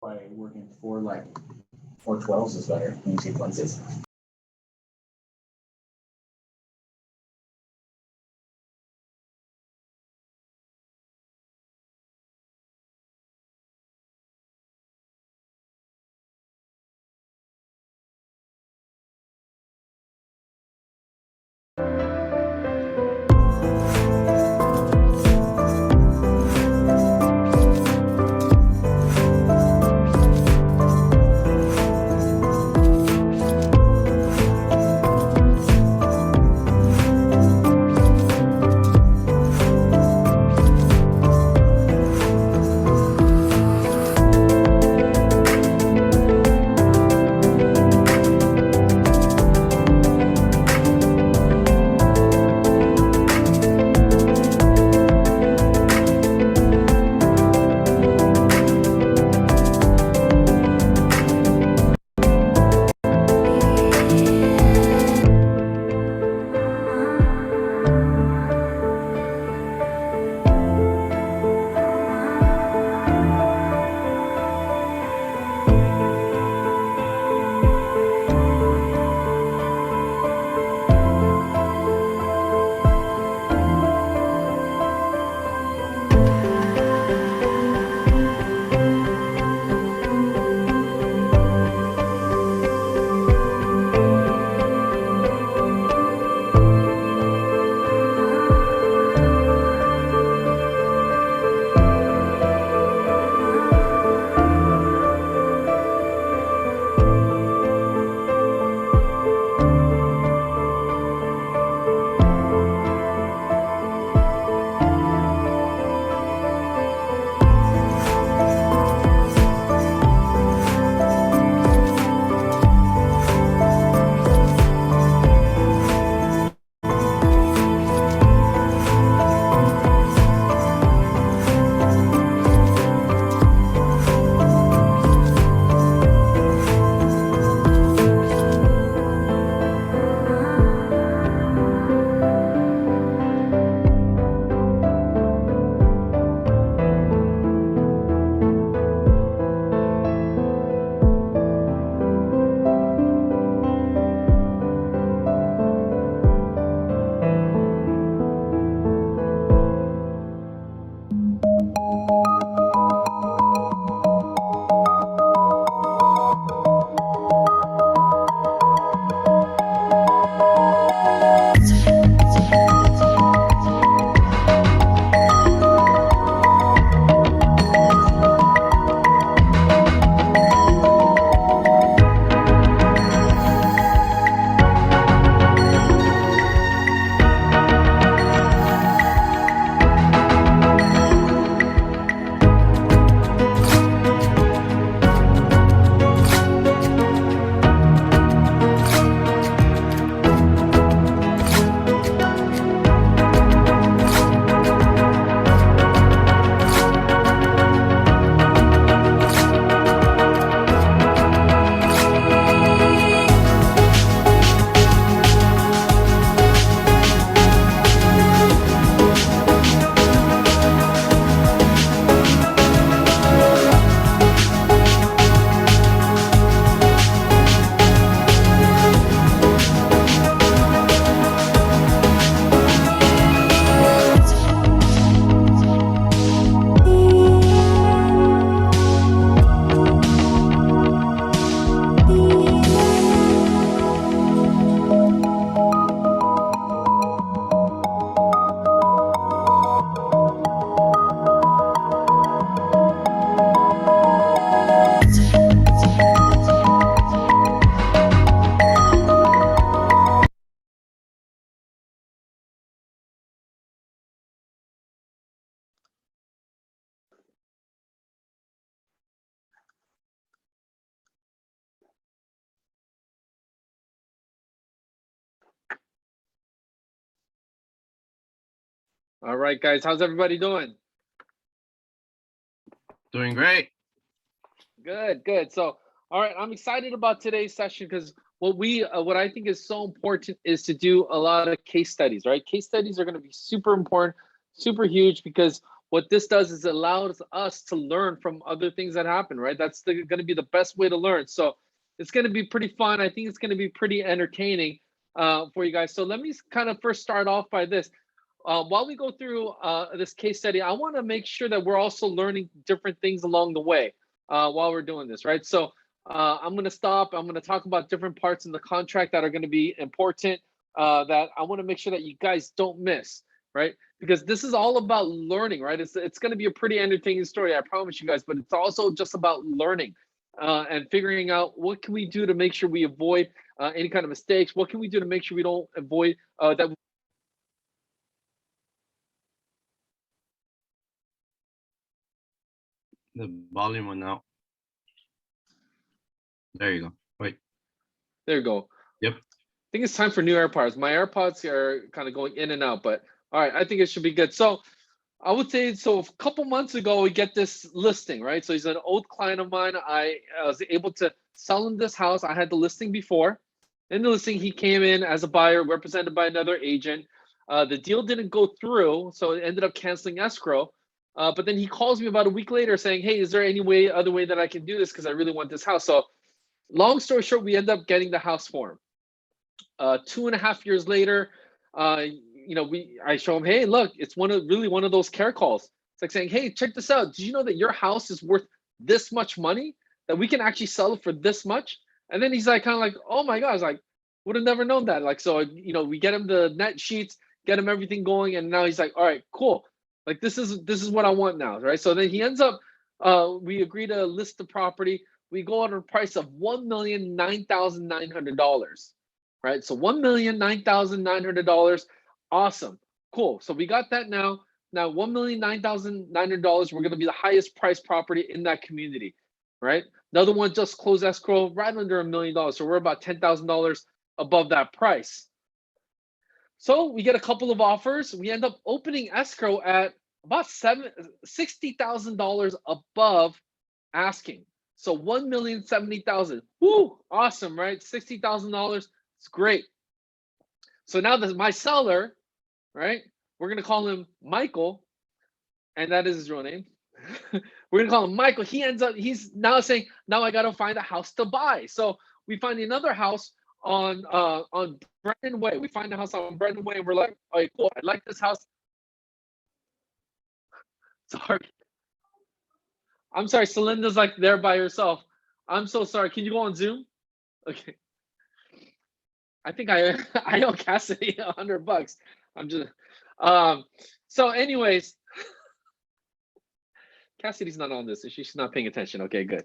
by working four 12s is better in sequences. All right, guys, how's everybody doing? Doing great. Good, good. So, all right, I'm excited about today's session because what I think is so important is to do a lot of case studies, right? Case studies are going to be super important, super huge, because what this does is it allows us to learn from other things that happen, right? That's going to be the best way to learn. So it's going to be pretty fun. I think it's going to be pretty entertaining for you guys. So let me kind of first start off by this. While we go through this case study, I want to make sure that we're also learning different things along the way while we're doing this, right? So I'm going to stop. I'm going to talk about different parts in the contract that are going to be important that I want to make sure that you guys don't miss, right? Because this is all about learning, right? It's going to be a pretty entertaining story, I promise you guys, but it's also just about learning and figuring out what can we do to make sure we avoid any kind of mistakes. What can we do to make sure we don't avoid that. The volume went out. There you go. Wait. There you go. Yep. I think it's time for new AirPods. My AirPods are kind of going in and out, but all right, I think it should be good. So I would say, so a couple months ago, we get this listing, right? So he's an old client of mine. I was able to sell him this house. I had the listing before. In the listing, he came in as a buyer represented by another agent. The deal didn't go through, so it ended up canceling escrow. But then he calls me about a week later saying, hey, is there any other way that I can do this? Because I really want this house. So long story short, we end up getting the house for him. 2.5 years later, I show him, hey, look, it's one of those care calls. It's like saying, hey, check this out. Did you know that your house is worth this much money, that we can actually sell it for this much? And then he's like, kind of like, oh my God, I was like, would have never known that. Like, so, we get him the net sheets, get him everything going. And now he's like, all right, cool. Like, this is what I want now, right? So then he ends up, we agree to list the property. We go at a price of $1,009,900, right? So $1,009,900. Awesome. Cool. So we got that now. Now $1,009,900, we're going to be the highest priced property in that community, right? Another one just closed escrow right under $1 million. So we're about $10,000 above that price. So we get a couple of offers. We end up opening escrow at about $60,000 above asking. So $1,070,000. Woo! Awesome, right? $60,000. It's great. So now my seller, right? We're gonna call him Michael, and that is his real name. We're gonna call him Michael. He's now saying, now I gotta find a house to buy. So we find another house on Brennan Way. We find a house on Brennan Way, and we're like, all right, cool. I like this house. Sorry. I'm sorry, Celinda's like there by herself. I'm so sorry. Can you go on Zoom? Okay. I think I owe Cassidy $100. I'm just so anyways, Cassidy's not on this, so she's not paying attention. Okay, good.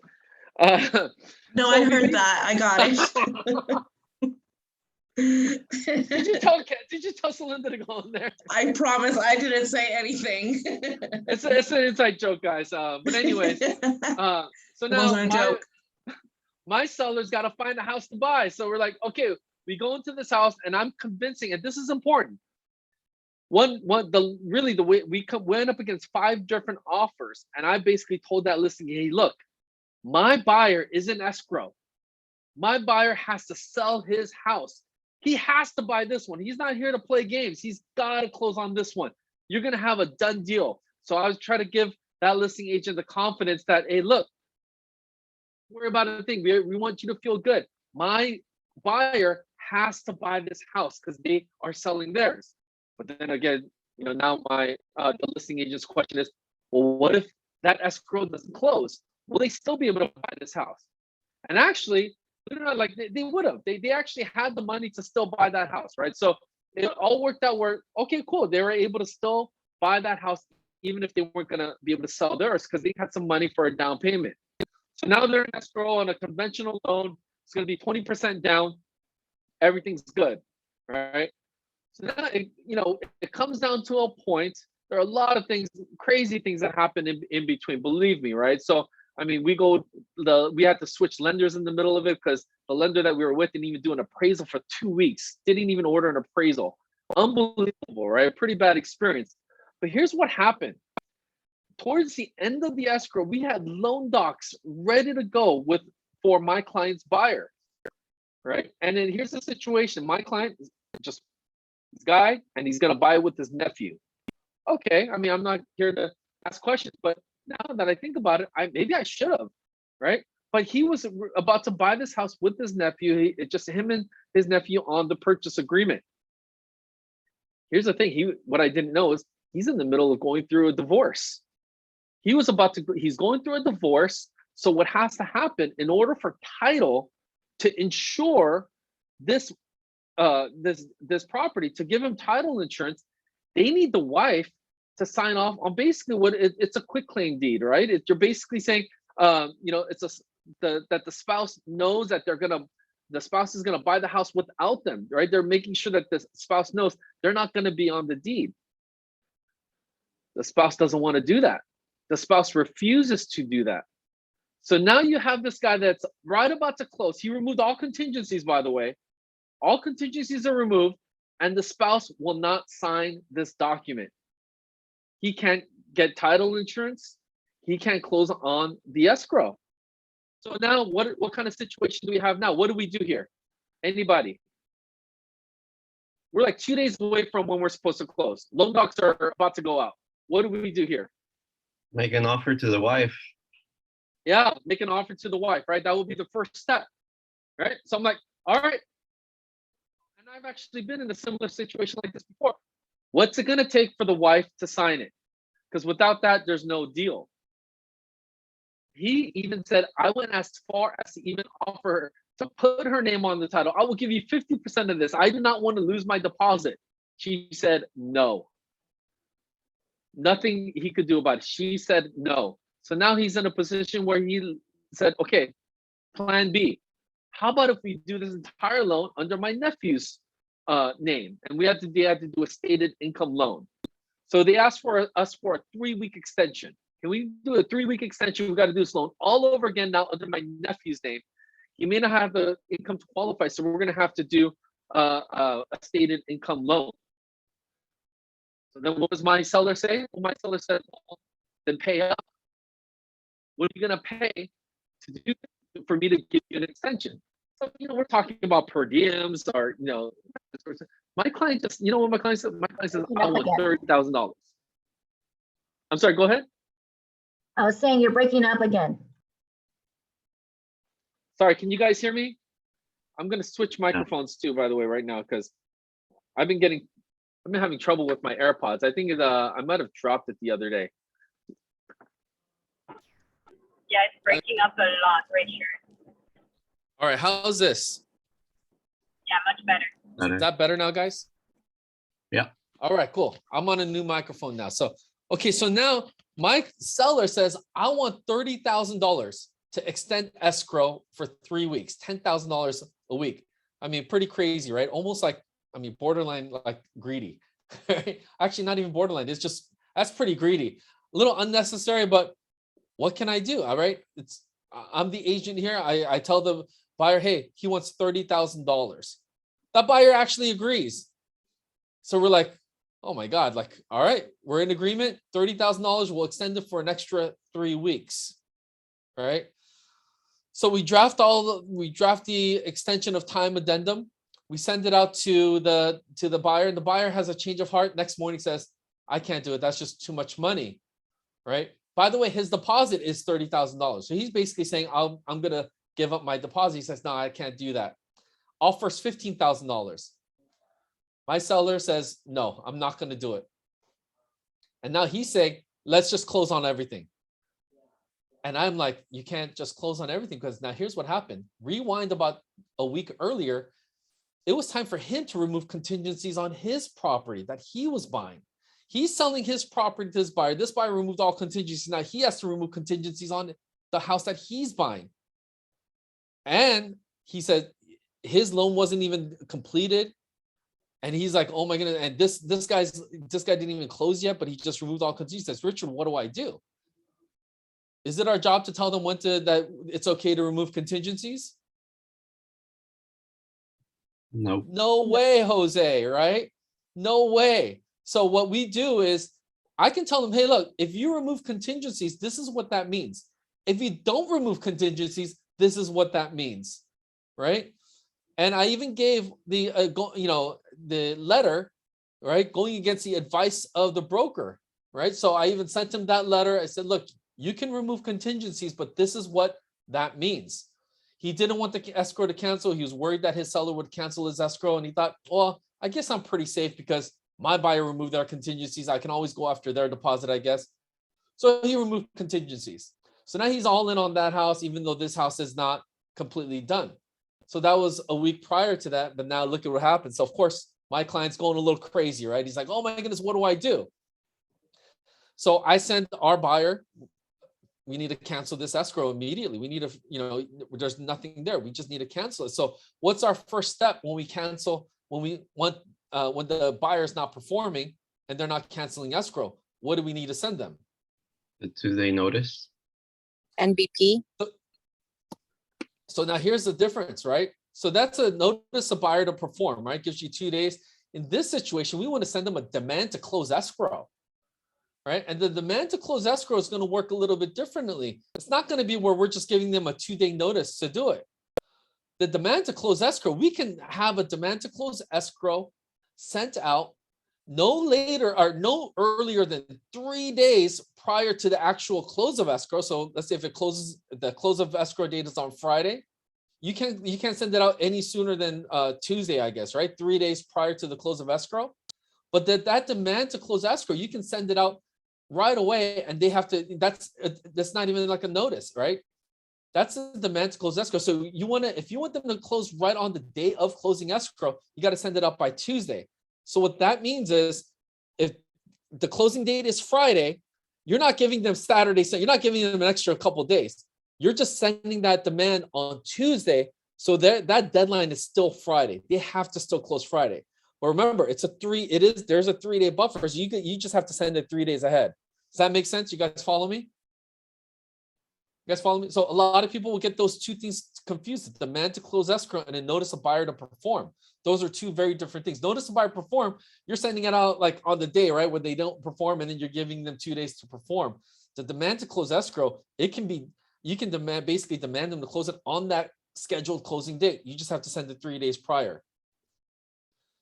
No, so I heard that. I got it. Did you tell Celinda to go in there? I promise I didn't say anything. It's an inside joke, guys. But anyways, so It now wasn't a joke. my seller's got to find a house to buy. So we're like, okay, we go into this house, and I'm convincing, and this is important. The way we went up against 5 different offers, and I basically told that listing, hey, look, my buyer is in escrow. My buyer has to sell his house. He has to buy this one. He's not here to play games. He's got to close on this one. You're going to have a done deal. So I was trying to give that listing agent the confidence that, hey, look, don't worry about a thing. We want you to feel good. My buyer has to buy this house because they are selling theirs. But then again, now the listing agent's question is, well, what if that escrow doesn't close? Will they still be able to buy this house? And actually, like they would have. They actually had the money to still buy that house, right? So it all worked out where, okay, cool. They were able to still buy that house even if they weren't going to be able to sell theirs because they had some money for a down payment. So now they're in escrow on a conventional loan. It's going to be 20% down. Everything's good, right? So now, it comes down to a point. There are a lot of things, crazy things that happen in between, believe me, right? So, I mean, we had to switch lenders in the middle of it because the lender that we were with didn't even do an appraisal for 2 weeks, didn't even order an appraisal. Unbelievable, right? Pretty bad experience. But here's what happened. Towards the end of the escrow, we had loan docs ready to go for my client's buyer, right? And then here's the situation. My client is just this guy, and he's going to buy it with his nephew. Okay, I mean, I'm not here to ask questions. But now that I think about it, maybe I should have, right? But he was about to buy this house with his nephew. It's just him and his nephew on the purchase agreement. Here's the thing. What I didn't know is he's in the middle of going through a divorce. He's going through a divorce. So what has to happen in order for title to insure this this property, to give him title insurance, they need the wife to sign off on basically it's a quitclaim deed, right? You're basically saying, it's that the spouse knows that the spouse is gonna buy the house without them, right? They're making sure that the spouse knows they're not gonna be on the deed. The spouse doesn't want to do that. The spouse refuses to do that. So now you have this guy that's right about to close. He removed all contingencies, by the way. All contingencies are removed, and the spouse will not sign this document. He can't get title insurance. He can't close on the escrow. So now what kind of situation do we have now? What do we do here? Anybody? We're like 2 days away from when we're supposed to close. Loan docs are about to go out. What do we do here? Make an offer to the wife. Yeah, make an offer to the wife, right? That will be the first step, right? So I'm like, all right. And I've actually been in a similar situation like this before. What's it gonna take for the wife to sign it? Because without that, there's no deal. He even said, I went as far as to even offer her to put her name on the title. I will give you 50% of this. I do not want to lose my deposit. She said no. Nothing he could do about it. She said no. So now he's in a position where he said, okay, plan B. How about if we do this entire loan under my nephew's name? And they had to do a stated income loan. So they asked for us for a 3-week extension. Can we do a 3-week extension? We've got to do this loan all over again now under my nephew's name. He may not have the income to qualify, so we're going to have to do a stated income loan. So then what does my seller say? Well, my seller said, well, then pay up. What are you going to pay to do for me to give you an extension? So, we're talking about per diems or, my client just, what my client said? My client says, I want $30,000. I'm sorry, go ahead. I was saying you're breaking up again. Sorry, can you guys hear me? I'm going to switch microphones too, by the way, right now, because I've been having trouble with my AirPods. I think I might have dropped it the other day. Yeah, it's breaking up a lot right here. All right, how's this? Yeah, much better. Is that better now, guys? Yeah. All right, cool. I'm on a new microphone now. So, okay, so now my seller says, I want $30,000 to extend escrow for 3 weeks, $10,000 a week. I mean, pretty crazy, right? Almost like, borderline like greedy. Actually, not even borderline. It's just, that's pretty greedy. A little unnecessary, but what can I do? All right. I'm the agent here. I tell the buyer, hey, he wants $30,000. That buyer actually agrees. So we're like, oh my God, like, all right, we're in agreement. $30,000, we'll extend it for an extra 3 weeks. All right. So we draft the extension of time addendum. We send it out to the buyer, and the buyer has a change of heart. Next morning says, I can't do it. That's just too much money. Right. By the way, his deposit is $30,000. So he's basically saying, I'm going to give up my deposit. He says, no, I can't do that. Offers $15,000. My seller says, no, I'm not going to do it. And now he's saying, let's just close on everything. And I'm like, you can't just close on everything, because now here's what happened. Rewind about a week earlier. It was time for him to remove contingencies on his property that he was buying. He's selling his property to this buyer. This buyer removed all contingencies. Now he has to remove contingencies on the house that he's buying. And he said his loan wasn't even completed. And he's like, oh my goodness. And this guy didn't even close yet, but he just removed all contingencies. He says, Richard, what do I do? Is it our job to tell them that it's okay to remove contingencies? No. No way, Jose, right? No way. So what we do is I can tell them, hey, look, if you remove contingencies, this is what that means. If you don't remove contingencies, this is what that means, right? And I even gave the letter, right, going against the advice of the broker. right? So I even sent him that letter. I said, look, you can remove contingencies, but this is what that means. He didn't want the escrow to cancel. He was worried that his seller would cancel his escrow. And he thought, well, I guess I'm pretty safe because my buyer removed their contingencies. I can always go after their deposit, I guess. So he removed contingencies. So now he's all in on that house, even though this house is not completely done. So that was a week prior to that. But now look at what happened. So of course, my client's going a little crazy, right? He's like, oh my goodness, what do I do? So I sent our buyer, we need to cancel this escrow immediately. We need to, there's nothing there. We just need to cancel it. So what's our first step when we cancel, when the buyer's not performing and they're not canceling escrow? What do we need to send them? The 2-day notice. NBP. So now here's the difference, right? So that's a notice a buyer to perform, right? Gives you 2 days. In this situation, we want to send them a demand to close escrow, right? And the demand to close escrow is going to work a little bit differently. It's not going to be where we're just giving them a 2-day notice to do it. The demand to close escrow, we can have a demand to close escrow sent out no later or no earlier than 3 days prior to the actual close of escrow. So let's say if it closes, the close of escrow date is on Friday, you can't send it out any sooner than Tuesday, I guess, right? 3 days prior to the close of escrow. But that demand to close escrow, you can send it out right away, and they have to. That's not even like a notice, right? That's a demand to close escrow. So if you want them to close right on the day of closing escrow, you got to send it up by Tuesday. So what that means is, if the closing date is Friday, you're not giving them Saturday, so you're not giving them an extra couple days. You're just sending that demand on Tuesday. So that deadline is still Friday. They have to still close Friday. But remember, there's a 3-day buffer. So you just have to send it 3 days ahead. Does that make sense? You guys follow me? You guys follow me? So a lot of people will get those two things confused: the demand to close escrow and a notice a buyer to perform. Those are two very different things. Notice a buyer perform, you're sending it out like on the day, right, when they don't perform, and then you're giving them 2 days to perform. The demand to close escrow, you can basically demand them to close it on that scheduled closing date. You just have to send it 3 days prior.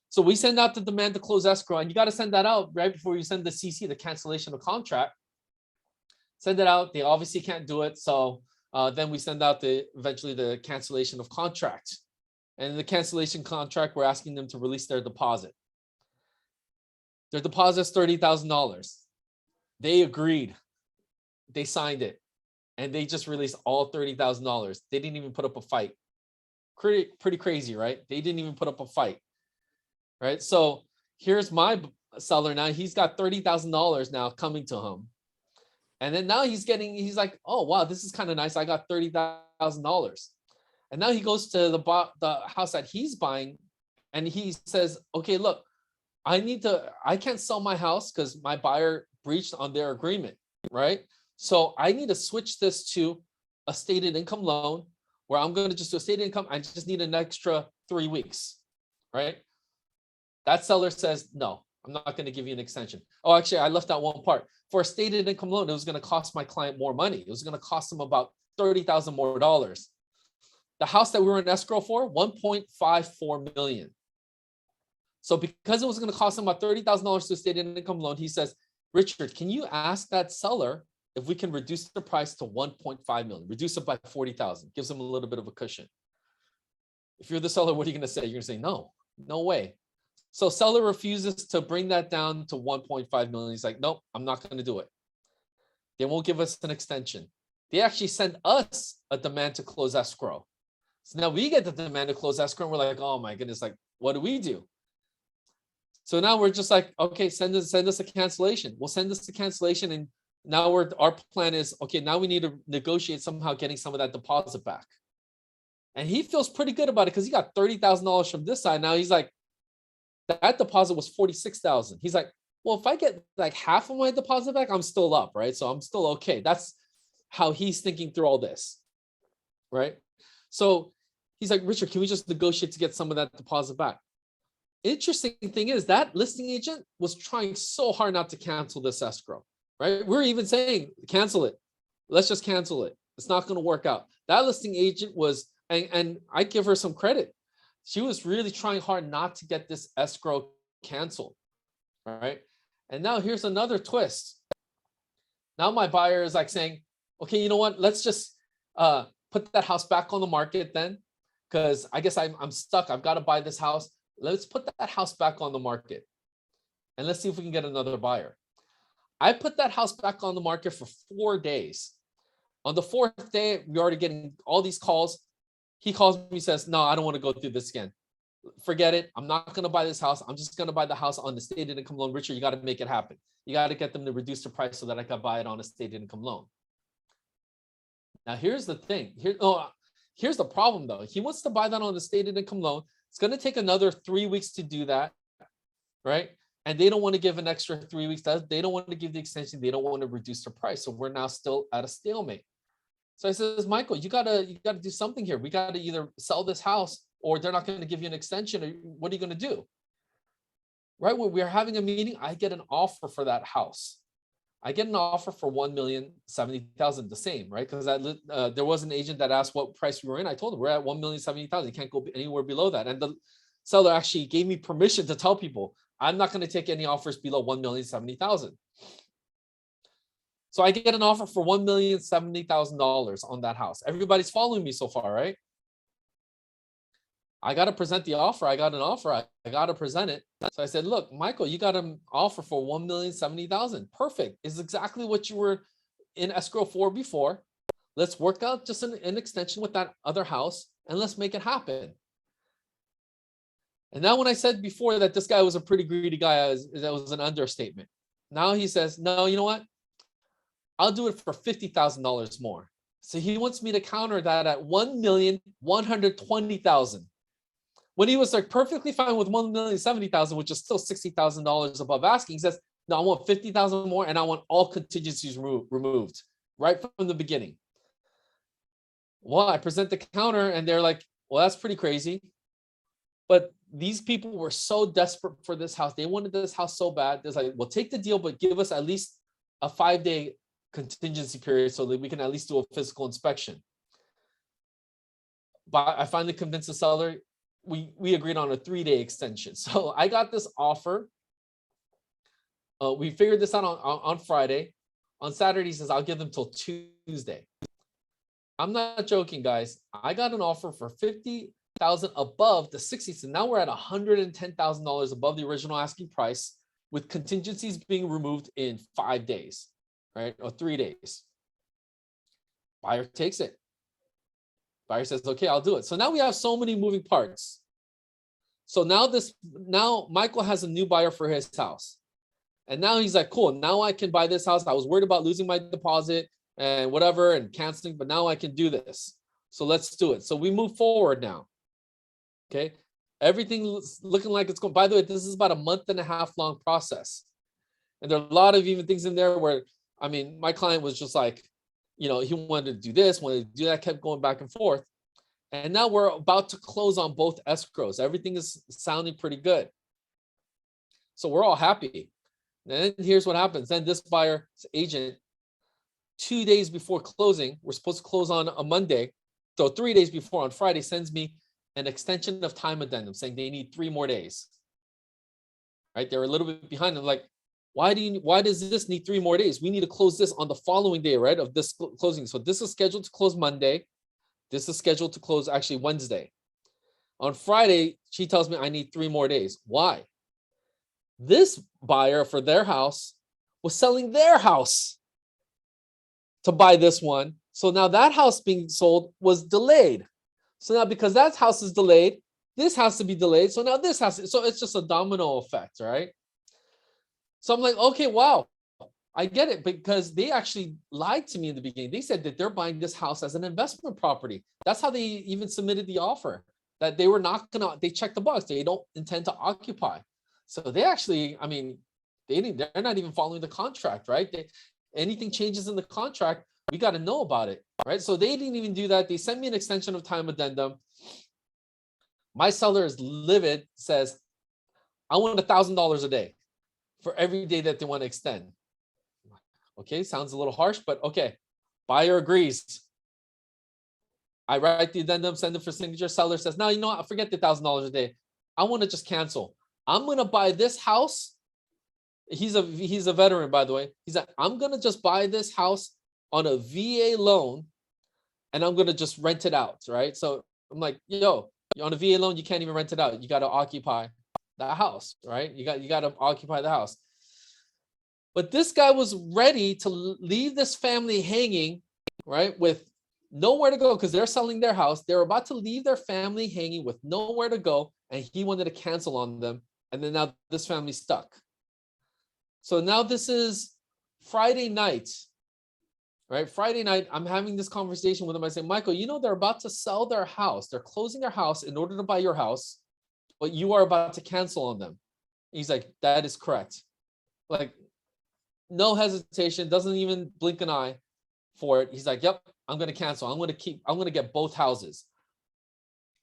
So we send out the demand to close escrow, and you got to send that out right before you send the CC, the cancellation of contract. Send it out. They obviously can't do it. So then we send out eventually the cancellation of contract. And in the cancellation contract, we're asking them to release their deposit. Their deposit is $30,000. They agreed. They signed it. And they just released all $30,000. They didn't even put up a fight. Pretty crazy, right? They didn't even put up a fight. Right? So here's my seller now. He's got $30,000 now coming to him. And then now he's like, oh, wow, this is kind of nice. I got $30,000. And now he goes to the house that he's buying, and he says, okay, look, I can't sell my house because my buyer breached on their agreement, right? So I need to switch this to a stated income loan where I'm going to just do a stated income. I just need an extra 3 weeks, right? That seller says, no, I'm not going to give you an extension. Oh, actually, I left out one part. For a stated income loan, it was going to cost my client more money. It was going to cost them about $30,000 more. The house that we were in escrow for, $1.54 million. So because it was going to cost him about $30,000 to a stated income loan, he says, Richard, can you ask that seller if we can reduce the price to $1.5 million, reduce it by $40,000, gives them a little bit of a cushion. If you're the seller, what are you going to say? You're going to say, no way. So seller refuses to bring that down to 1.5 million. He's like, nope, I'm not going to do it. They won't give us an extension. They actually send us a demand to close escrow. So now we get the demand to close escrow, and we're like, oh my goodness, like, what do we do? So now we're just like, okay, send us a cancellation. We'll send us the cancellation, and now our plan is, okay, now we need to negotiate somehow getting some of that deposit back. And he feels pretty good about it because he got $30,000 from this side. Now he's like, that deposit was $46,000. He's like, well, if I get like half of my deposit back, I'm still up, right? So I'm still okay. That's how he's thinking through all this, right? So he's like, Richard, can we just negotiate to get some of that deposit back? Interesting thing is that listing agent was trying so hard not to cancel this escrow, right? We're even saying, cancel it. Let's just cancel it. It's not going to work out. That listing agent was, and I give her some credit. She was really trying hard not to get this escrow canceled, right? And now here's another twist. Now my buyer is like saying, okay, you know what? Let's just put that house back on the market then, because I guess I'm stuck. I've got to buy this house. Let's put that house back on the market and let's see if we can get another buyer. I put that house back on the market for 4 days. On the 4th day, we're already getting all these calls. He calls me, says, no, I don't want to go through this again. Forget it. I'm not going to buy this house. I'm just going to buy the house on the stated income loan. Richard, you got to make it happen. You got to get them to reduce the price so that I can buy it on a stated income loan. Now, here's the thing. Here's the problem, though. He wants to buy that on the stated income loan. It's going to take another 3 weeks to do that, right? And they don't want to give an extra 3 weeks. They don't want to give the extension. They don't want to reduce the price. So we're now still at a stalemate. So I says, Michael, you gotta do something here. We gotta either sell this house or they're not going to give you an extension. Or what are you going to do? Right when we're having a meeting, I get an offer for that house. I get an offer for $1,070,000, the same, right? Because there was an agent that asked what price we were in. I told him we're at $1,070,000. You can't go anywhere below that. And the seller actually gave me permission to tell people I'm not going to take any offers below $1,070,000. So I get an offer for $1,070,000 on that house. Everybody's following me so far, right? I got to present the offer. I got an offer. I got to present it. So I said, look, Michael, you got an offer for $1,070,000. Perfect. It's exactly what you were in escrow for before. Let's work out just an extension with that other house and let's make it happen. And now when I said before that this guy was a pretty greedy guy, that was an understatement. Now he says, no, you know what? I'll do it for $50,000 more. So he wants me to counter that at $1,120,000. When he was like perfectly fine with $1,070,000, which is still $60,000 above asking, he says, no, I want $50,000 more and I want all contingencies removed right from the beginning. Well, I present the counter and they're like, well, that's pretty crazy. But these people were so desperate for this house. They wanted this house so bad. They're like, well, take the deal, but give us at least a 5-day contingency period so that we can at least do a physical inspection. But I finally convinced the seller. We agreed on a 3-day extension. So I got this offer. We figured this out on Friday. On Saturday, he says, I'll give them till Tuesday. I'm not joking, guys. I got an offer for $50,000 above the 60. So now we're at $110,000 above the original asking price with contingencies being removed in 5 days, right? Or 3 days. Buyer takes it. Buyer says, okay, I'll do it. So now we have so many moving parts. So now Michael has a new buyer for his house. And now he's like, cool, now I can buy this house. I was worried about losing my deposit and whatever and canceling, but now I can do this. So let's do it. So we move forward now. Okay. Everything's looking like it's going. By the way, this is about a 1.5 month long process. And there are a lot of even things in there where, I mean, my client was just like, you know, he wanted to do this, wanted to do that, kept going back and forth. And now we're about to close on both escrows. Everything is sounding pretty good. So we're all happy. And then here's what happens. Then this buyer's agent, 2 days before closing, we're supposed to close on a Monday. So 3 days before, on Friday, sends me an extension of time addendum saying they need 3 more days. Right? They're a little bit behind. I'm like, why does this need 3 more days? We need to close this on the following day, right? Of this closing. So this is scheduled to close Monday. This is scheduled to close actually Wednesday. On Friday, she tells me I need 3 more days. Why? This buyer for their house was selling their house to buy this one. So now that house being sold was delayed. So now because that house is delayed, this has to be delayed. So now this has to, so it's just a domino effect, right? So I'm like, okay, wow, I get it, because they actually lied to me in the beginning. They said that they're buying this house as an investment property. That's how they even submitted the offer, that they were not gonna, they checked the box. They don't intend to occupy. So they actually, I mean, they're not even following the contract, right? Anything changes in the contract, we got to know about it, right? So they didn't even do that. They sent me an extension of time addendum. My seller is livid, says, I want $1,000 a day for every day that they want to extend. Okay, sounds a little harsh, but okay. Buyer agrees. I write the addendum, send it for signature. Seller says, no, you know what? Forget the $1,000 a day. I want to just cancel. I'm going to buy this house he's a veteran, by the way. He's like, I'm gonna just buy this house on a VA loan, and I'm gonna just rent it out, right? So I'm like, yo, you're on a VA loan, you can't even rent it out. You got to occupy the house, right? You got to occupy the house. But this guy was ready to leave this family hanging, right, with nowhere to go because they're selling their house. They're about to leave their family hanging with nowhere to go, and he wanted to cancel on them. And then now this family's stuck. So now this is Friday night, right? Friday night, I'm having this conversation with him. I say, Michael, you know, they're about to sell their house. They're closing their house in order to buy your house, but you are about to cancel on them. He's like, that is correct. Like, no hesitation, doesn't even blink an eye for it. He's like, yep, I'm going to cancel. I'm going to get both houses.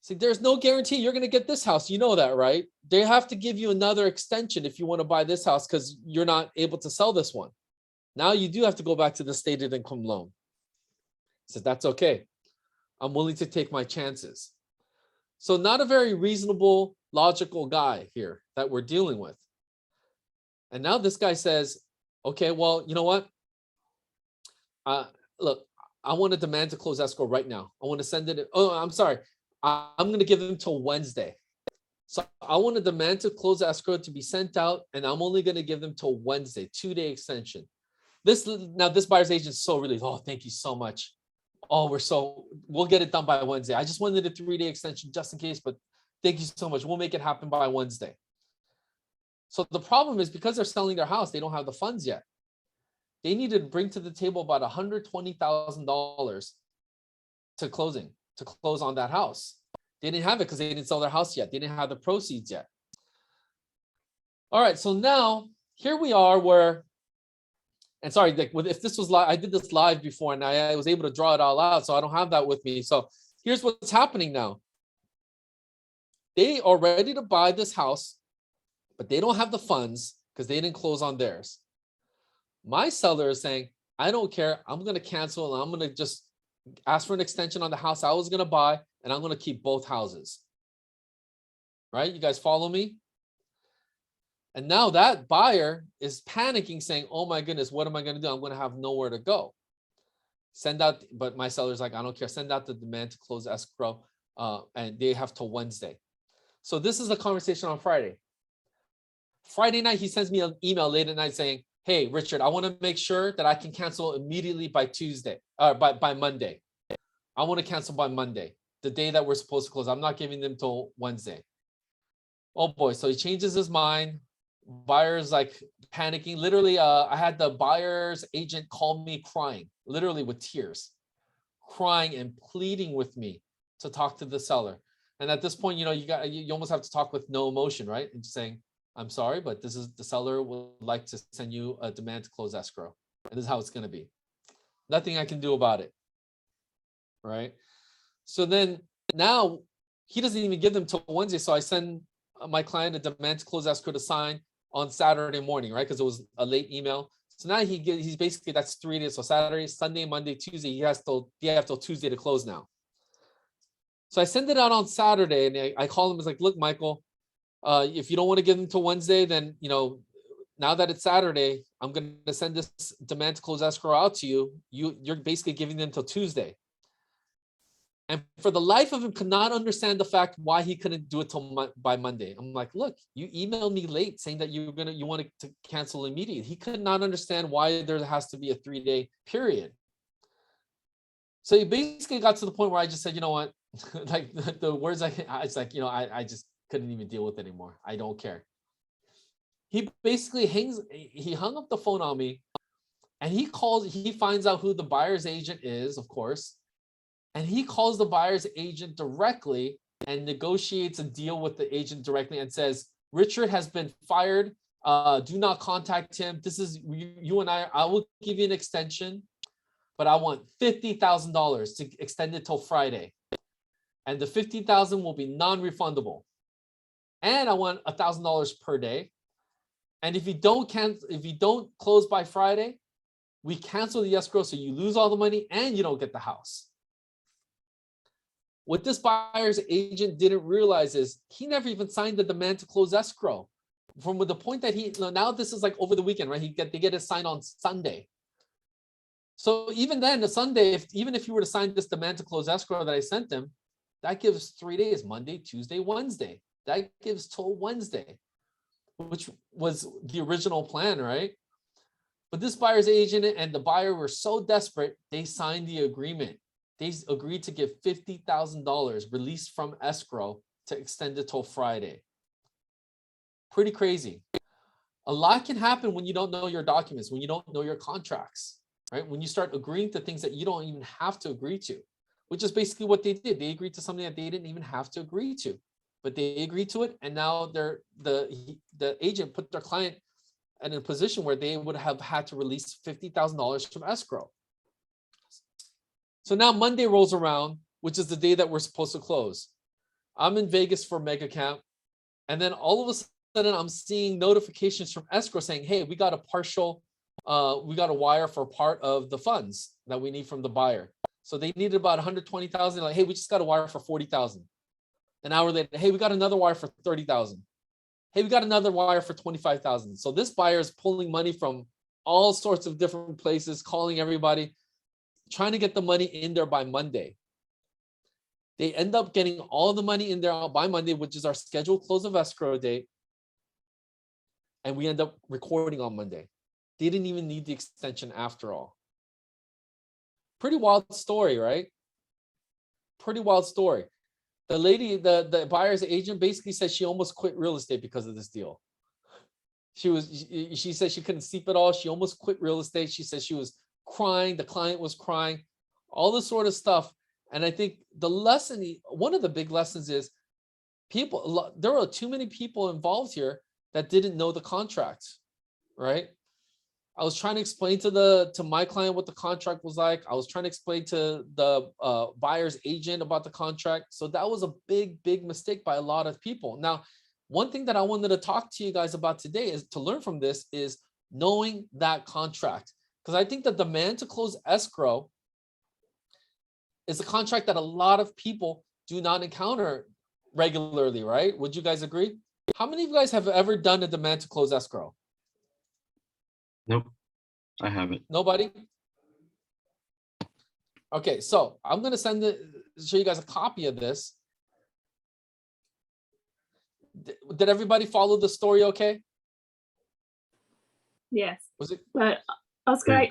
See, there's no guarantee you're going to get this house. You know that, right? They have to give you another extension if you want to buy this house because you're not able to sell this one. Now you do have to go back to the stated income loan. He says, that's okay. I'm willing to take my chances. So not a very reasonable, logical guy here that we're dealing with. And now this guy says, okay, well, you know what? Look, I want to demand to close escrow right now. I want to send it. Oh, I'm sorry. I'm going to give them till Wednesday. So I want to demand to close escrow to be sent out, and I'm only going to give them till Wednesday, 2-day extension. This buyer's agent is so relieved. Oh, thank you so much. Oh, we'll get it done by Wednesday. I just wanted a 3-day extension just in case, but thank you so much. We'll make it happen by Wednesday. So the problem is because they're selling their house, they don't have the funds yet. They needed to bring to the table about $120,000 to close on that house. They didn't have it because they didn't sell their house yet. They didn't have the proceeds yet. All right, so now here we are where, and sorry, if this was live, I did this live before and I was able to draw it all out, so I don't have that with me. So here's what's happening now. They are ready to buy this house, but they don't have the funds because they didn't close on theirs. My seller is saying, I don't care. I'm going to cancel and I'm going to just ask for an extension on the house I was going to buy, and I'm going to keep both houses. Right? You guys follow me? And now that buyer is panicking, saying, oh my goodness, what am I going to do? I'm going to have nowhere to go. Send out, but my seller's like, I don't care. Send out the demand to close escrow, and they have till Wednesday. So this is a conversation on Friday. Friday night, he sends me an email late at night saying, hey, Richard, I want to make sure that I can cancel immediately by Tuesday, by Monday. I want to cancel by Monday, the day that we're supposed to close. I'm not giving them till Wednesday. Oh boy, so he changes his mind. Buyer's like panicking. Literally, I had the buyer's agent call me crying, literally with tears, crying and pleading with me to talk to the seller. And at this point, you know, you almost have to talk with no emotion, right? And just saying, I'm sorry, but this is the seller would like to send you a demand to close escrow. And this is how it's going to be. Nothing I can do about it. Right? So then now he doesn't even give them till Wednesday. So I send my client a demand to close escrow to sign on Saturday morning, right? Because it was a late email. So now he's basically, that's 3 days. So Saturday, Sunday, Monday, Tuesday, he have till Tuesday to close now. So I send it out on Saturday and I call him. It's like, look, Michael, if you don't want to give them till Wednesday, then, you know, now that it's Saturday, I'm going to send this demand to close escrow out to you. You're basically giving them till Tuesday. And for the life of him, could not understand the fact why he couldn't do it till by Monday. I'm like, look, you emailed me late saying that you wanted to cancel immediately. He could not understand why there has to be a 3-day period. So he basically got to the point where I just said, you know what, like the words it's like, you know, I just couldn't even deal with it anymore. I don't care. He basically he hung up the phone on me and he finds out who the buyer's agent is, of course. And he calls the buyer's agent directly and negotiates a deal with the agent directly and says, Richard has been fired. Do not contact him. This is you and I will give you an extension, but I want $50,000 to extend it till Friday. And the $50,000 will be non-refundable. And I want $1,000 per day. And if you don't close by Friday, we cancel the escrow, so you lose all the money and you don't get the house. What this buyer's agent didn't realize is he never even signed the demand to close escrow. from the point that now this is like over the weekend, right? They get it signed on Sunday. So even then, the Sunday, even if you were to sign this demand to close escrow that I sent them, that gives 3 days, Monday, Tuesday, Wednesday. That gives till Wednesday, which was the original plan, right? But this buyer's agent and the buyer were so desperate, they signed the agreement. They agreed to give $50,000 released from escrow to extend it till Friday. Pretty crazy. A lot can happen when you don't know your documents, when you don't know your contracts, right? When you start agreeing to things that you don't even have to agree to, which is basically what they did. They agreed to something that they didn't even have to agree to, but they agreed to it. And now the agent put their client in a position where they would have had to release $50,000 from escrow. So now Monday rolls around, which is the day that we're supposed to close. I'm in Vegas for Mega Camp. And then all of a sudden I'm seeing notifications from escrow saying, hey, we got a wire for part of the funds that we need from the buyer. So they needed about 120,000. Like, hey, we just got a wire for 40,000. An hour later, hey, we got another wire for 30,000. Hey, we got another wire for 25,000. So this buyer is pulling money from all sorts of different places, calling everybody, trying to get the money in there by Monday. They end up getting all the money in there by Monday, which is our scheduled close of escrow date. And we end up recording on Monday. They didn't even need the extension after all. Pretty wild story, right? Pretty wild story. The lady, the buyer's agent basically said she almost quit real estate because of this deal. She said she couldn't sleep at all. She almost quit real estate. She said she was crying. The client was crying, all this sort of stuff. And I think the lesson, one of the big lessons is there are too many people involved here that didn't know the contract, right? I was trying to explain to my client what the contract was like. I was trying to explain to the buyer's agent about the contract. So that was a big, big mistake by a lot of people. Now, one thing that I wanted to talk to you guys about today is to learn from this is knowing that contract. Because I think the demand to close escrow is a contract that a lot of people do not encounter regularly, right? Would you guys agree? How many of you guys have ever done a demand to close escrow? Nope, I haven't. Nobody? Okay, so I'm going to show you guys a copy of this. Did everybody follow the story okay? Yes. Was it? But Oscar,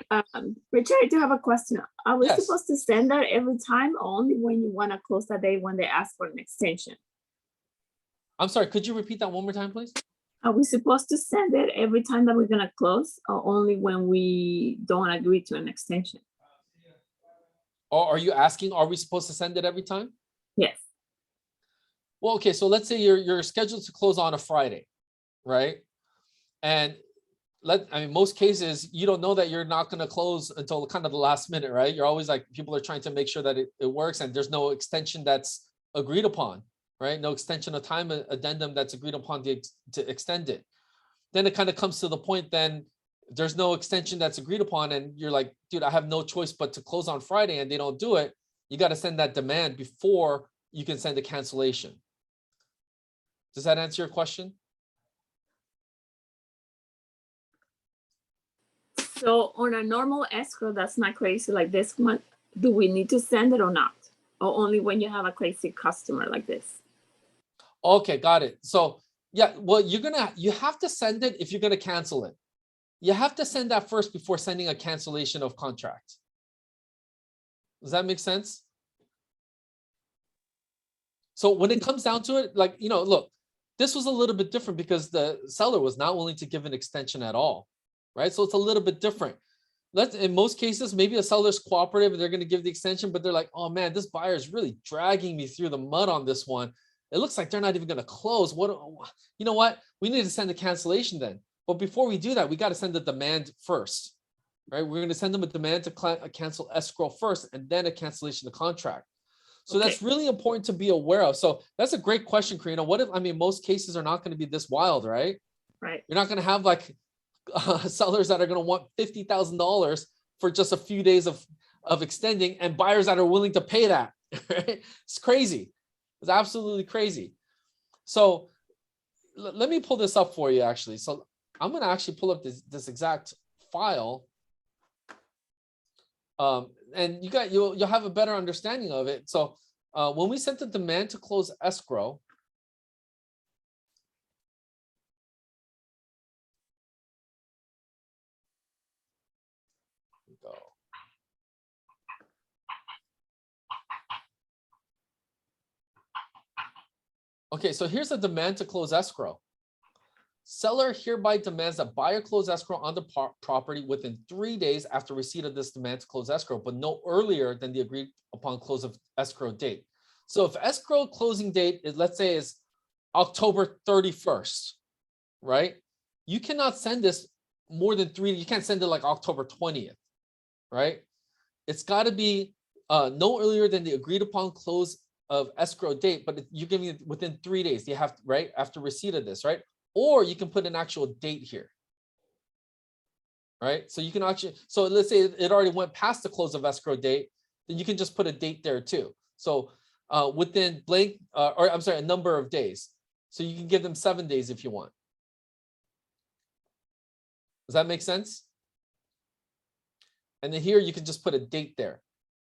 Richard, I do have a question. Are we Yes. supposed to send that every time or only when you want to close that day when they ask for an extension? I'm sorry, could you repeat that one more time, please? Are we supposed to send it every time that we're going to close or only when we don't agree to an extension? Or are you asking, are we supposed to send it every time? Yes. Well, okay, so let's say you're scheduled to close on a Friday, right? And most cases, you don't know that you're not going to close until kind of the last minute, right? You're always like, people are trying to make sure that it works and there's no extension that's agreed upon, right? No extension of time addendum that's agreed upon to extend it. Then it kind of comes to the point then there's no extension that's agreed upon and you're like, dude, I have no choice but to close on Friday and they don't do it. You got to send that demand before you can send a cancellation. Does that answer your question? So on a normal escrow that's not crazy like this one, do we need to send it or not? Or only when you have a crazy customer like this? Okay, got it. So yeah, well, you have to send it if you're going to cancel it. You have to send that first before sending a cancellation of contract. Does that make sense? So when it comes down to it, like, look, this was a little bit different because the seller was not willing to give an extension at all, right? So it's a little bit different. In most cases, maybe a seller's cooperative and they're going to give the extension, but they're like, oh man, this buyer is really dragging me through the mud on this one. It looks like they're not even going to close. You know what? We need to send a cancellation then. But before we do that, we got to send the demand first, right? We're going to send them a demand to cancel escrow first and then a cancellation of contract. So that's really important to be aware of. So that's a great question, Karina. Most cases are not going to be this wild, right? Right. You're not going to have like sellers that are going to want $50,000 for just a few days of extending and buyers that are willing to pay that. Right? It's crazy. It's absolutely crazy. So let me pull this up for you actually. So I'm gonna actually pull up this exact file. And you'll have a better understanding of it. So when we sent the demand to close escrow, go. Okay, so here's the demand to close escrow. Seller hereby demands that buyer close escrow on the property within 3 days after receipt of this demand to close escrow, but no earlier than the agreed upon close of escrow date. So if escrow closing date is, let's say, is October 31st, right? You cannot send this more than you can't send it like October 20th, right? It's got to be no earlier than the agreed upon close of escrow date, but you're giving it within 3 days. You have to, right, after receipt of this, right? Or you can put an actual date here, right? So you can actually, so let's say it already went past the close of escrow date, then you can just put a date there too. So within blank, or I'm sorry, a number of days. So you can give them 7 days if you want. Does that make sense? And then here you can just put a date there.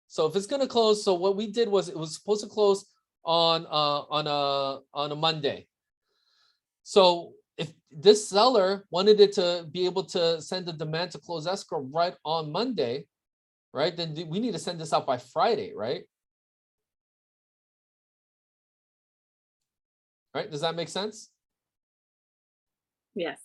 So if it's going to close, so what we did was it was supposed to close on a Monday. So if this seller wanted it to be able to send a demand to close escrow right on Monday, right, then we need to send this out by Friday, right? Right? Does that make sense? Yes.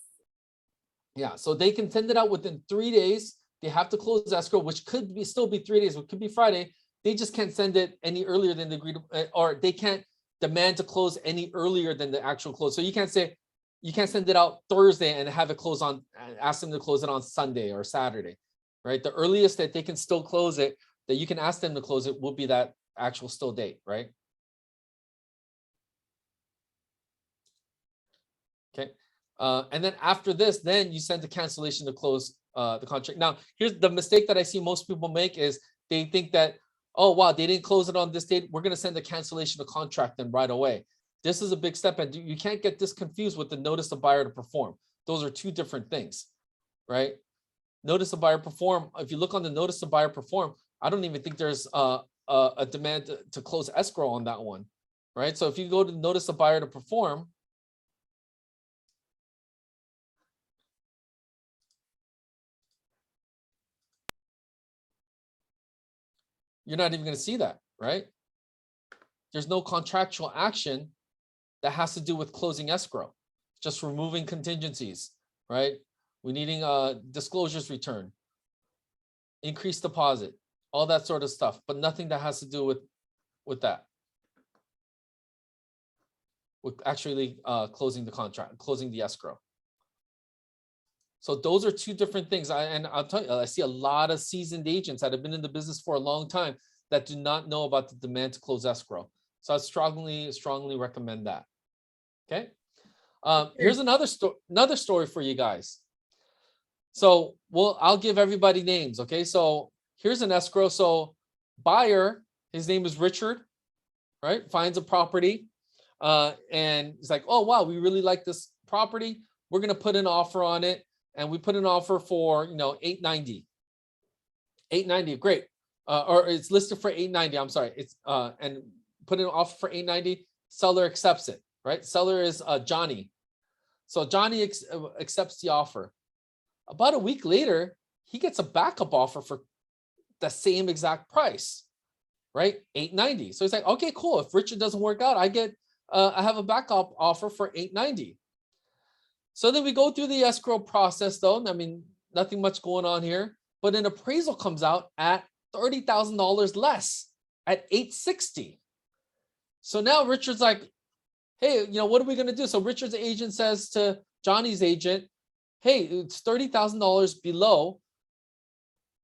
Yeah. So they can send it out within 3 days. They have to close escrow, which could be still be 3 days. It could be Friday. They just can't send it any earlier than the agreed, or they can't demand to close any earlier than the actual close. So you can't say, you can't send it out Thursday and have it close on, ask them to close it on Sunday or Saturday, right? The earliest that they can still close it, that you can ask them to close it, will be that actual still date, right? Okay. And then after this, then you send the cancellation to close the contract. Now, here's the mistake that I see most people make is they think that, oh, wow, they didn't close it on this date. We're going to send the cancellation of contract then right away. This is a big step, and you can't get this confused with the notice of buyer to perform. Those are two different things, right? Notice of buyer perform. If you look on the notice of buyer perform, I don't even think there's a demand to close escrow on that one, right? So if you go to notice of buyer to perform, you're not even going to see that, right? There's no contractual action that has to do with closing escrow, just removing contingencies, right? We're needing disclosures return, increased deposit, all that sort of stuff, but nothing that has to do with that. With actually closing the contract, closing the escrow. So those are two different things. And I'll tell you, I see a lot of seasoned agents that have been in the business for a long time that do not know about the demand to close escrow. So I strongly recommend that. Okay. Here's another story for you guys. So I'll give everybody names. Okay. So here's an escrow. So buyer, his name is Richard, right? Finds a property and he's like, oh, wow, we really like this property. We're going to put an offer on it. And we put an offer for, $890. $890, great. Or it's listed for $890. I'm sorry. It's and put an offer for $890. Seller accepts it, right? Seller is Johnny. So Johnny accepts the offer. About a week later, he gets a backup offer for the same exact price, right? $890. So he's like, okay, cool. If Richard doesn't work out, I have a backup offer for $890. So then we go through the escrow process though. I mean, nothing much going on here, but an appraisal comes out at $30,000 less at $860. So now Richard's like, hey, what are we going to do? So Richard's agent says to Johnny's agent, hey, it's $30,000 below.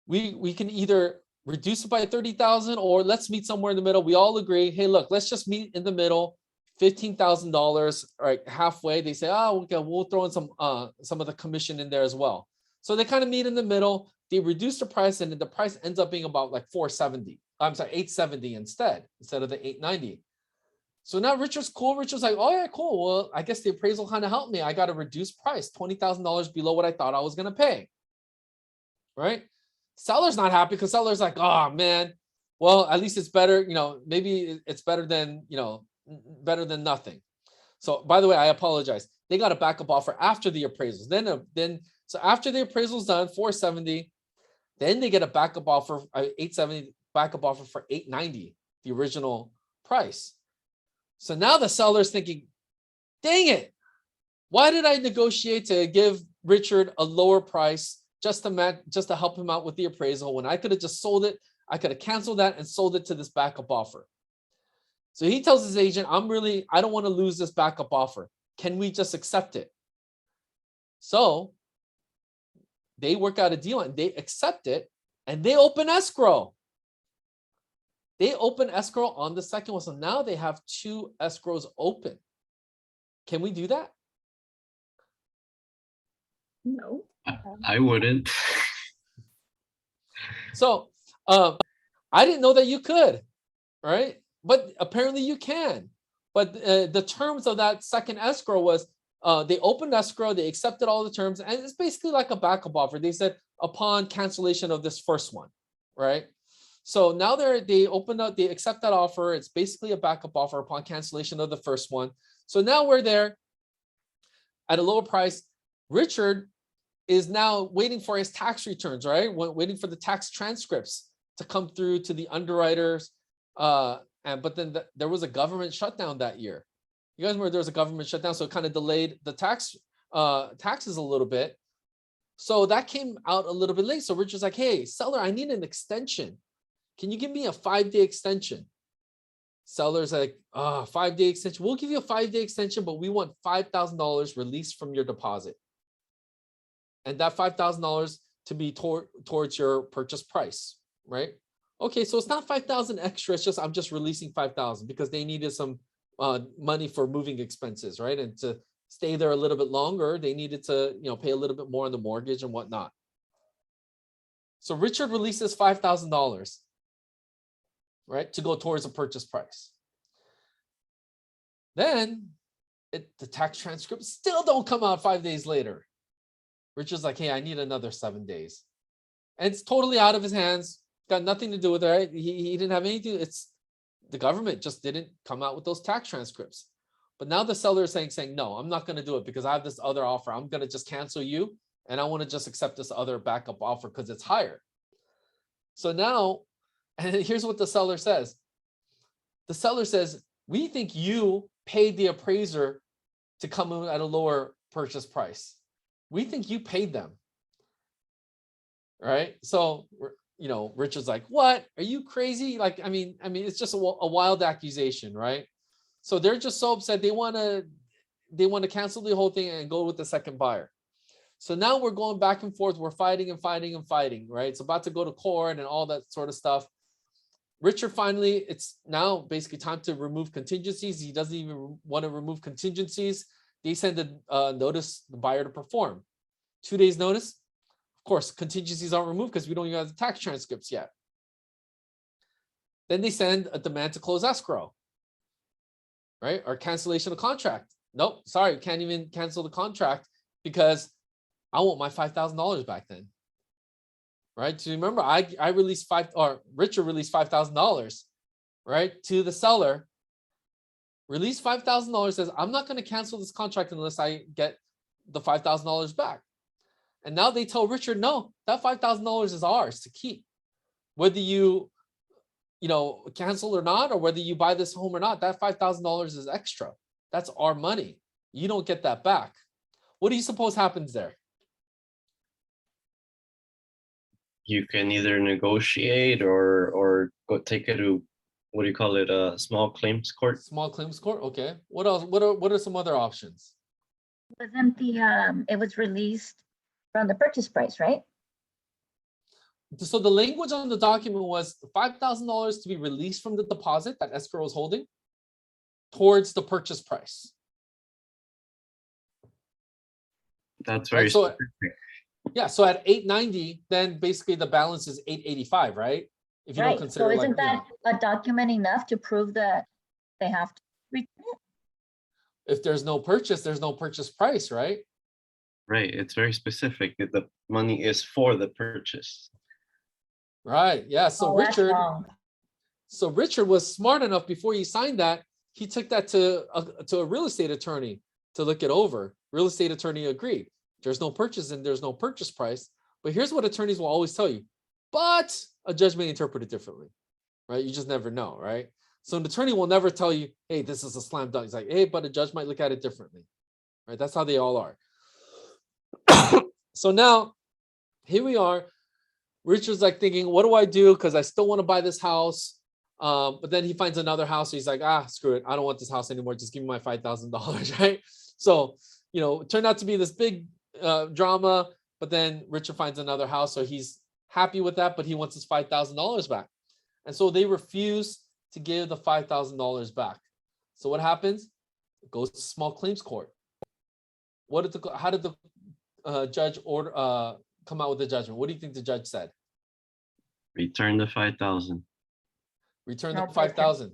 We can either reduce it by 30,000 or let's meet somewhere in the middle. We all agree, hey, look, let's just meet in the middle. $15,000, right, halfway. They say, oh, okay, we'll throw in some of the commission in there as well. So they kind of meet in the middle. They reduce the price, and the price ends up being about like $870 instead of the $890. So now Richard's cool. Richard's like, oh yeah, cool. Well, I guess the appraisal kind of helped me. I got a reduced price, $20,000 below what I thought I was going to pay. Right? Seller's not happy because seller's like, oh man, well, at least it's better. Maybe it's better than, better than nothing. So by the way, I apologize. They got a backup offer after the appraisals. So after the appraisal's done, 470, then they get a backup offer, 870 backup offer for 890, the original price. So now the seller's thinking, dang it, why did I negotiate to give Richard a lower price just to help him out with the appraisal when I could have just sold it? I could have canceled that and sold it to this backup offer. So he tells his agent, I don't want to lose this backup offer. Can we just accept it? So they work out a deal and they accept it and they open escrow. They open escrow on the second one. So now they have 2 escrows open. Can we do that? No. I wouldn't. So I didn't know that you could, right? But apparently you can. But the terms of that second escrow was they opened escrow, they accepted all the terms, and it's basically like a backup offer. They said upon cancellation of this first one, right? So now they accept that offer. It's basically a backup offer upon cancellation of the first one. So now we're there at a lower price. Richard is now waiting for his tax returns, right? Waiting for the tax transcripts to come through to the underwriters. But then there was a government shutdown that year. You guys remember there was a government shutdown, so it kind of delayed the taxes a little bit. So that came out a little bit late. So Richard's like, hey, seller, I need an extension. Can you give me a 5-day extension? Seller's like, 5-day extension. We'll give you a 5-day extension, but we want $5,000 released from your deposit. And that $5,000 to be towards your purchase price, right? Okay, so it's not 5,000 extra. It's just I'm just releasing 5,000 because they needed some money for moving expenses, right? And to stay there a little bit longer, they needed to pay a little bit more on the mortgage and whatnot. So Richard releases $5,000, right, to go towards the purchase price. Then the tax transcripts still don't come out 5 days later. Richard's like, hey, I need another 7 days. And it's totally out of his hands. Got nothing to do with it, right? He didn't have anything. It's the government just didn't come out with those tax transcripts. But now the seller is saying, no, I'm not going to do it because I have this other offer. I'm going to just cancel you. And I want to just accept this other backup offer because it's higher. So now, and here's what the seller says. The seller says, we think you paid the appraiser to come in at a lower purchase price. We think you paid them. Right? So, Richard's like, what? Are you crazy? Like, I mean, it's just a wild accusation, right? So they're just so upset. They want to cancel the whole thing and go with the second buyer. So now we're going back and forth. We're fighting, right? It's about to go to court and all that sort of stuff. Richard finally, it's now basically time to remove contingencies. He doesn't even want to remove contingencies. They send a notice the buyer to perform. 2 days notice. Of course, contingencies aren't removed because we don't even have the tax transcripts yet. Then they send a demand to close escrow, right? Or cancellation of contract. Nope, sorry, can't even cancel the contract because I want my $5,000 back then. Right? So remember, I released Richard released $5,000, right, to the seller. Released $5,000, says, I'm not going to cancel this contract unless I get the $5,000 back. And now they tell Richard, no, that $5,000 is ours to keep. Whether you cancel or not, or whether you buy this home or not, that $5,000 is extra. That's our money. You don't get that back. What do you suppose happens there? You can either negotiate or go take it to, what do you call it, a small claims court. Small claims court. Okay. What else? What are some other options? Wasn't it was released from the purchase price, right? So the language on the document was $5,000 to be released from the deposit that escrow is holding towards the purchase price. That's very Right, so, specific. yeah. So at 890, then basically the balance is 885, right? If you don't Right. consider So isn't that a document enough to prove that they have to Return If there's no purchase, there's no purchase price, right? Right. It's very specific. That the money is for the purchase. Right, yeah, so Oh, that's Richard, wrong. so Richard was smart enough before he signed that, he took that to a real estate attorney to look it over. Real estate attorney agreed. There's no purchase and there's no purchase price. But here's what attorneys will always tell you. But a judge may interpret it differently, right? You just never know, right? So an attorney will never tell you, hey, this is a slam dunk. It's like, hey, but a judge might look at it differently, right? That's how they all are. So now, here we are. Richard's like thinking, what do I do? Because I still want to buy this house. But then he finds another house. So he's like, screw it. I don't want this house anymore. Just give me my $5,000, right? So, it turned out to be this big drama. But then Richard finds another house. So he's happy with that, but he wants his $5,000 back. And so they refuse to give the $5,000 back. So what happens? It goes to small claims court. How did the judge order come out with the judgment? What do you think the judge said? Return the 5,000. Return No the 5,000.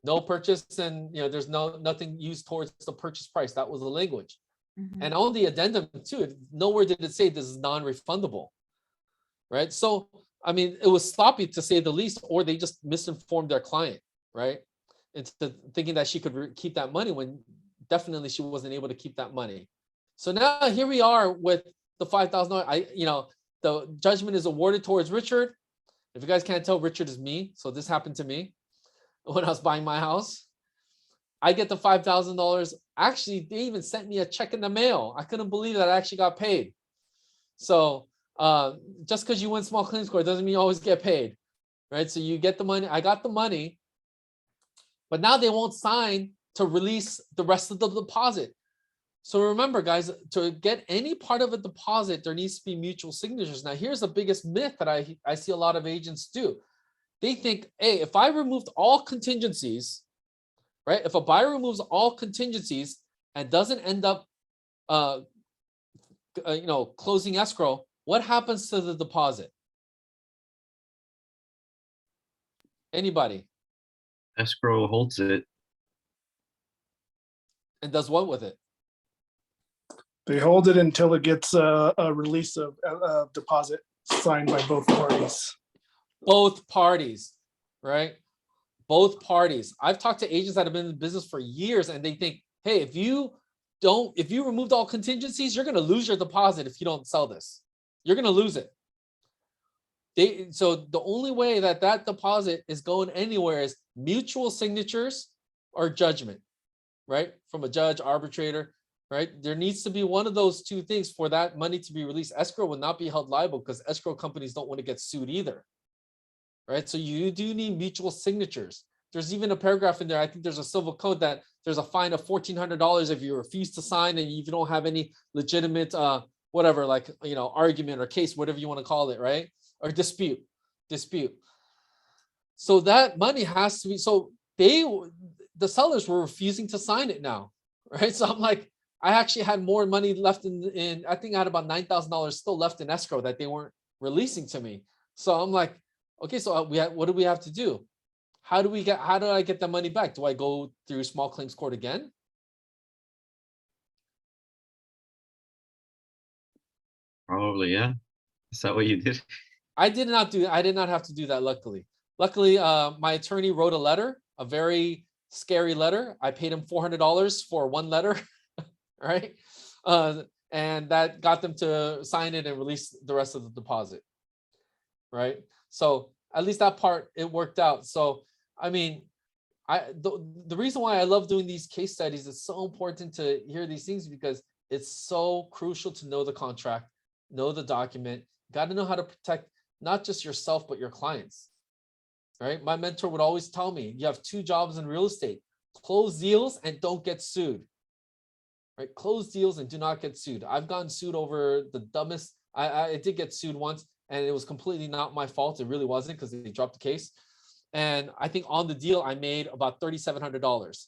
No purchase, and there's nothing used towards the purchase price. That was the language. Mhm. And on the addendum too, nowhere did it say this is non-refundable, right? So I mean, it was sloppy to say the least, or they just misinformed their client, right? Into thinking that she could keep that money when definitely she wasn't able to keep that money. So now here we are with the $5,000. The judgment is awarded towards Richard. If you guys can't tell, Richard is me. So this happened to me when I was buying my house. I get the $5,000. Actually, they even sent me a check in the mail. I couldn't believe that I actually got paid. So just because you win small claims court doesn't mean you always get paid, right? So you get the money. I got the money, but now they won't sign to release the rest of the deposit. So remember, guys, to get any part of a deposit, there needs to be mutual signatures. Now, here's the biggest myth that I see a lot of agents do. They think, hey, if I removed all contingencies, right? If a buyer removes all contingencies and doesn't end up, closing escrow, what happens to the deposit? Anybody? Escrow holds it. And does what with it? They hold it until it gets a release of deposit signed by both parties. Both parties, right? Both parties. I've talked to agents that have been in the business for years, and they think, hey, if you removed all contingencies, you're going to lose your deposit if you don't sell this. You're going to lose it. So the only way that deposit is going anywhere is mutual signatures or judgment, right? From a judge, arbitrator, right? There needs to be one of those two things for that money to be released. Escrow will not be held liable because escrow companies don't want to get sued either, right? So you do need mutual signatures. There's even a paragraph in there. I think there's a civil code that there's a fine of $1,400 if you refuse to sign and if you don't have any legitimate, argument or case, whatever you want to call it, right? Or dispute. So that money has to be, the sellers were refusing to sign it now, right? So I'm like, I actually had more money left in I think I had about $9,000 still left in escrow that they weren't releasing to me. So I'm like, okay, so what do we have to do? How do I get the money back? Do I go through small claims court again? Probably, yeah. Is that what you did? I did not have to do that, luckily. Luckily, my attorney wrote a letter, a very scary letter. I paid him $400 for one letter, right? And that got them to sign it and release the rest of the deposit, right? So at least that part, it worked out. So, I mean, the reason why I love doing these case studies, it's so important to hear these things because it's so crucial to know the contract, know the document, got to know how to protect not just yourself, but your clients, right? My mentor would always tell me, you have two jobs in real estate, close deals and don't get sued, right? Close deals and do not get sued. I've gotten sued over the dumbest, I did get sued once and it was completely not my fault. It really wasn't because they dropped the case. And I think on the deal, I made about $3,700,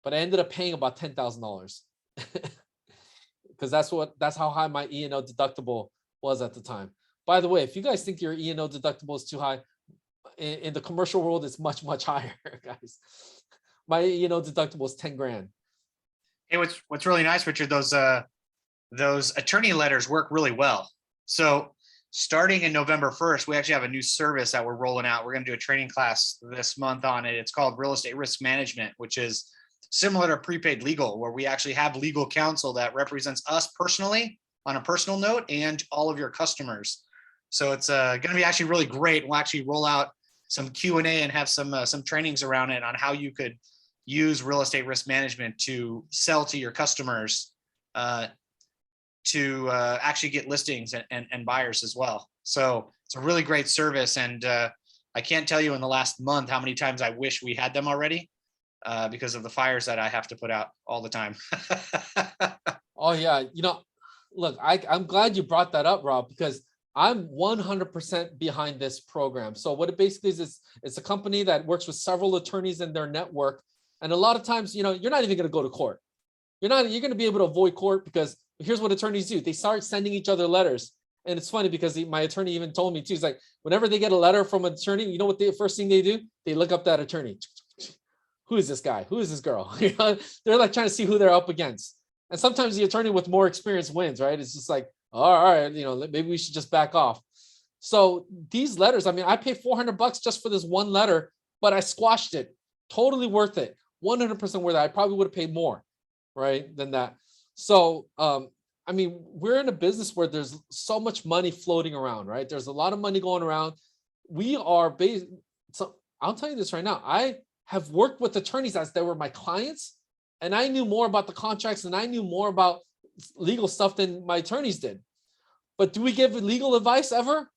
but I ended up paying about $10,000 because that's how high my E&O deductible was at the time. By the way, if you guys think your E&O deductible is too high, in the commercial world, it's much, much higher, guys. my deductible is 10 grand. Hey, what's really nice, Richard, those attorney letters work really well. So starting in November 1st, we actually have a new service that we're rolling out. We're going to do a training class this month on it. It's called Real Estate Risk Management, which is similar to prepaid legal, where we actually have legal counsel that represents us personally on a personal note and all of your customers. So it's going to be actually really great. We'll actually roll out some Q&A and have some trainings around it on how you could use real estate risk management to sell to your customers, to actually get listings and buyers as well. So it's a really great service. And I can't tell you in the last month how many times I wish we had them already because of the fires that I have to put out all the time. Oh yeah. Look, I'm glad you brought that up, Rob, because I'm 100% behind this program. So what it basically is, it's a company that works with several attorneys in their network. And a lot of times, you're not even going to go to court. You're going to be able to avoid court because here's what attorneys do. They start sending each other letters. And it's funny because my attorney even told me too, he's like, whenever they get a letter from an attorney, you know what the first thing they do? They look up that attorney. Who is this guy? Who is this girl? They're like trying to see who they're up against. And sometimes the attorney with more experience wins, right? It's just like, all right, maybe we should just back off. So these letters, I paid $400 just for this one letter, but I squashed it. Totally worth it. 100% worth it. I probably would have paid more, right, than that. So, we're in a business where there's so much money floating around, right? There's a lot of money going around. So I'll tell you this right now. I have worked with attorneys as they were my clients, and I knew more about the contracts and I knew more about legal stuff than my attorneys did. But do we give legal advice ever?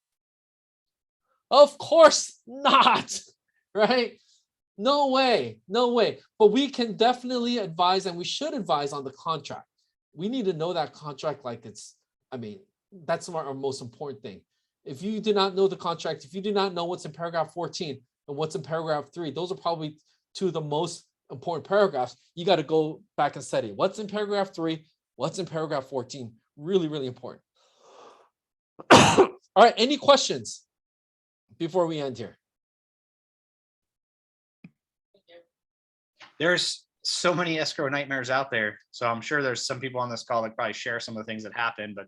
Of course not, right? No way. But we can definitely advise, and we should advise on the contract. We need to know that contract like that's our most important thing. If you do not know the contract, if you do not know what's in paragraph 14 and what's in paragraph 3, those are probably two of the most important paragraphs. You got to go back and study what's in paragraph 3, what's in paragraph 14. Really, really important. All right, any questions before we end here? There's so many escrow nightmares out there. So I'm sure there's some people on this call that probably share some of the things that happen. But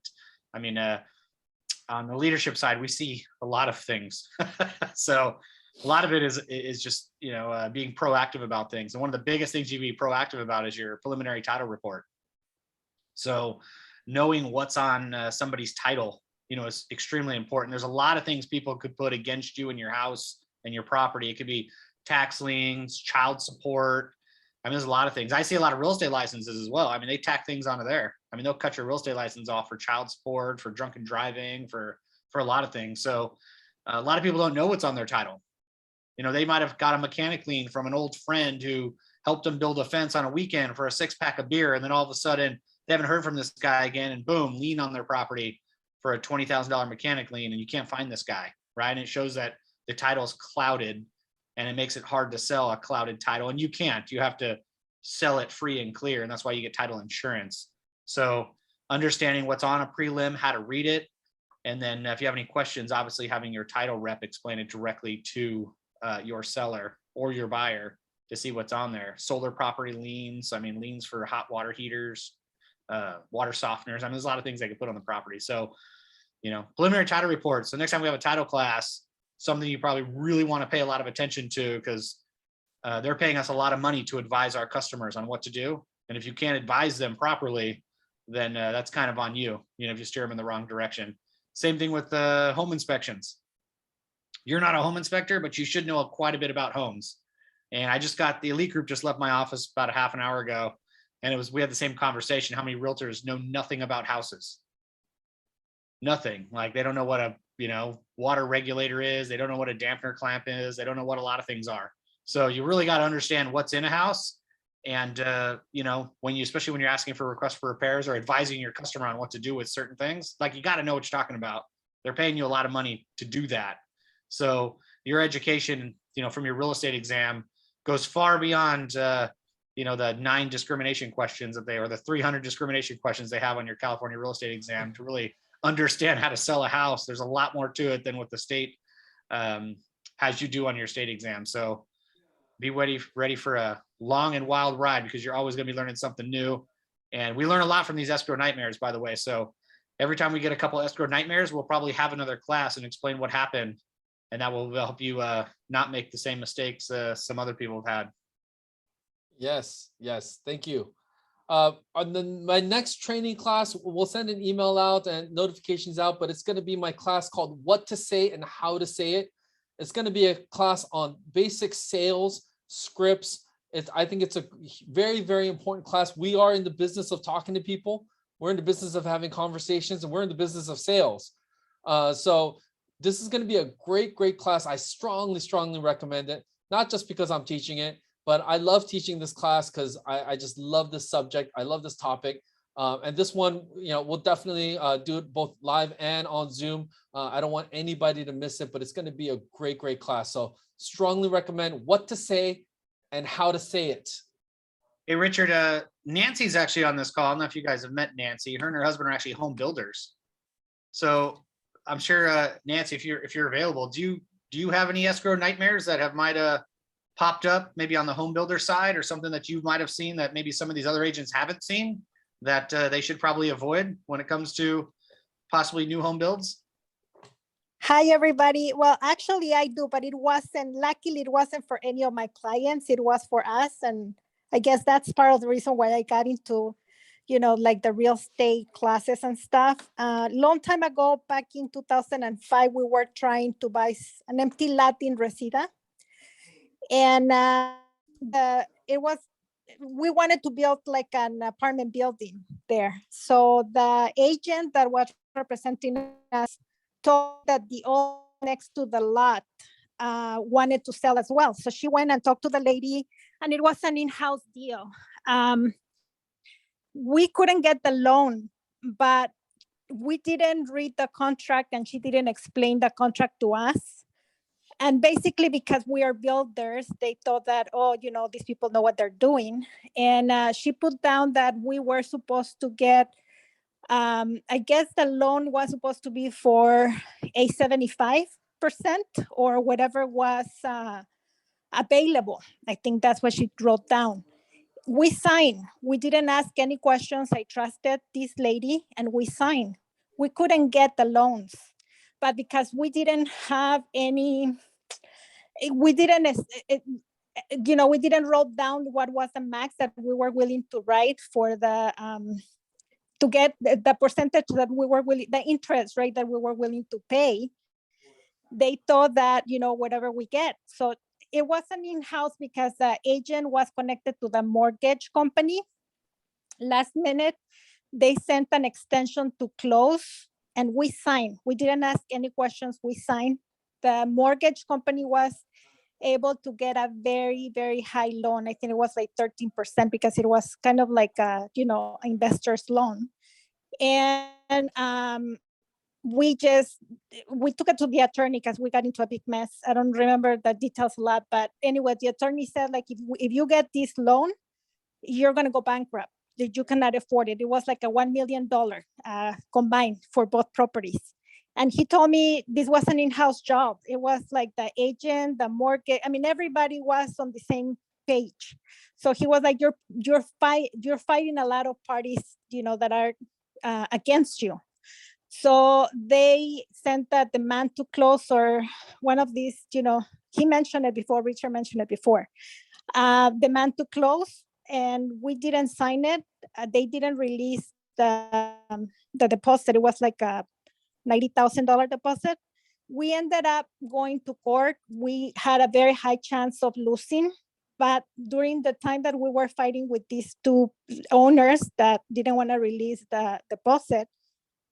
on the leadership side, we see a lot of things. So a lot of it is just, being proactive about things. And one of the biggest things you be proactive about is your preliminary title report. So knowing what's on somebody's title, is extremely important. There's a lot of things people could put against you in your house and your property. It could be tax liens, child support. There's a lot of things. I see a lot of real estate licenses as well. They tack things onto there. They'll cut your real estate license off for child support, for drunken driving, for a lot of things. So a lot of people don't know what's on their title. They might have got a mechanic lien from an old friend who helped them build a fence on a weekend for a 6-pack of beer. And then all of a sudden they haven't heard from this guy again, and boom, lien on their property for a $20,000 mechanic lien. And you can't find this guy, right? And it shows that the title is clouded, and it makes it hard to sell a clouded title. And you can't. You have to sell it free and clear. And that's why you get title insurance. So understanding what's on a prelim, how to read it. And then if you have any questions, obviously having your title rep explain it directly to your seller or your buyer to see what's on there. Solar property liens, liens for hot water heaters, water softeners. There's a lot of things they could put on the property. So, preliminary title reports. So next time we have a title class, something you probably really want to pay a lot of attention to, because they're paying us a lot of money to advise our customers on what to do. And if you can't advise them properly, then that's kind of on you, if you steer them in the wrong direction. Same thing with home inspections. You're not a home inspector, but you should know quite a bit about homes. And I just got the elite group just left my office about a half an hour ago. And we had the same conversation. How many realtors know nothing about houses? Nothing. Like, they don't know what a, water regulator is. They don't know what a dampener clamp is. They don't know what a lot of things are. So you really got to understand what's in a house. And, especially when you're asking for requests for repairs or advising your customer on what to do with certain things, like, you got to know what you're talking about. They're paying you a lot of money to do that. So your education, from your real estate exam goes far beyond, the 9 discrimination questions or the 300 discrimination questions they have on your California real estate exam to really understand how to sell a house. There's a lot more to it than what the state has you do on your state exam. So be ready for a long and wild ride, because you're always going to be learning something new. And we learn a lot from these escrow nightmares, by the way. So every time we get a couple escrow nightmares, we'll probably have another class and explain what happened. And that will help you not make the same mistakes some other people have had. Yes, yes, thank you. My next training class, we'll send an email out and notifications out, but it's going to be my class called What to Say and How to Say It. It's going to be a class on basic sales scripts. I think it's a very, very important class. We are in the business of talking to people. We're in the business of having conversations, and we're in the business of sales. So this is going to be a great, great class. I strongly, strongly recommend it, not just because I'm teaching it, but I love teaching this class because I just love this subject. I love this topic. And this one, we'll definitely do it both live and on Zoom. I don't want anybody to miss it, but it's going to be a great, great class. So strongly recommend What to Say and How to Say It. Hey, Richard, Nancy's actually on this call. I don't know if you guys have met Nancy. Her and her husband are actually home builders. So I'm sure, Nancy, if you're available, do you have any escrow nightmares that might have popped up maybe on the home builder side, or something that you might have seen that maybe some of these other agents haven't seen that they should probably avoid when it comes to possibly new home builds? Hi, everybody. Well, actually I do, but luckily it wasn't for any of my clients. It was for us. And I guess that's part of the reason why I got into, like the real estate classes and stuff. Long time ago, back in 2005, we were trying to buy an empty lot in Reseda. And we wanted to build like an apartment building there. So the agent that was representing us told that the owner next to the lot wanted to sell as well. So she went and talked to the lady, and it was an in-house deal. We couldn't get the loan, but we didn't read the contract, and she didn't explain the contract to us. And basically, because we are builders, they thought that, these people know what they're doing. And she put down that we were supposed to get, I guess the loan was supposed to be for a 75% or whatever was available. I think that's what she wrote down. We signed. We didn't ask any questions. I trusted this lady, and we signed. We couldn't get the loans. But because we didn't have any, we didn't wrote down what was the max that we were willing to write for the, to get the percentage that we were willing, the interest rate that we were willing to pay. They thought that, whatever we get. So it wasn't in-house because the agent was connected to the mortgage company. Last minute, they sent an extension to close, and we signed. We didn't ask any questions. We signed. The mortgage company was able to get a very, very high loan. I think it was like 13% because it was kind of like a, investor's loan. And we took it to the attorney because we got into a big mess. I don't remember the details a lot, but anyway, the attorney said, like, if you get this loan, you're going to go bankrupt. That you cannot afford it. It was like a $1 million combined for both properties. And he told me this was an in-house job. It was like the agent, the mortgage. I mean, everybody was on the same page. So he was like, you're fighting a lot of parties, that are against you. So they sent that demand to close, or one of these, he mentioned it before, Richard mentioned it before, demand to close. And we didn't sign it. They didn't release the deposit. It was like a $90,000 deposit. We ended up going to court. We had a very high chance of losing. But during the time that we were fighting with these two owners that didn't want to release the deposit,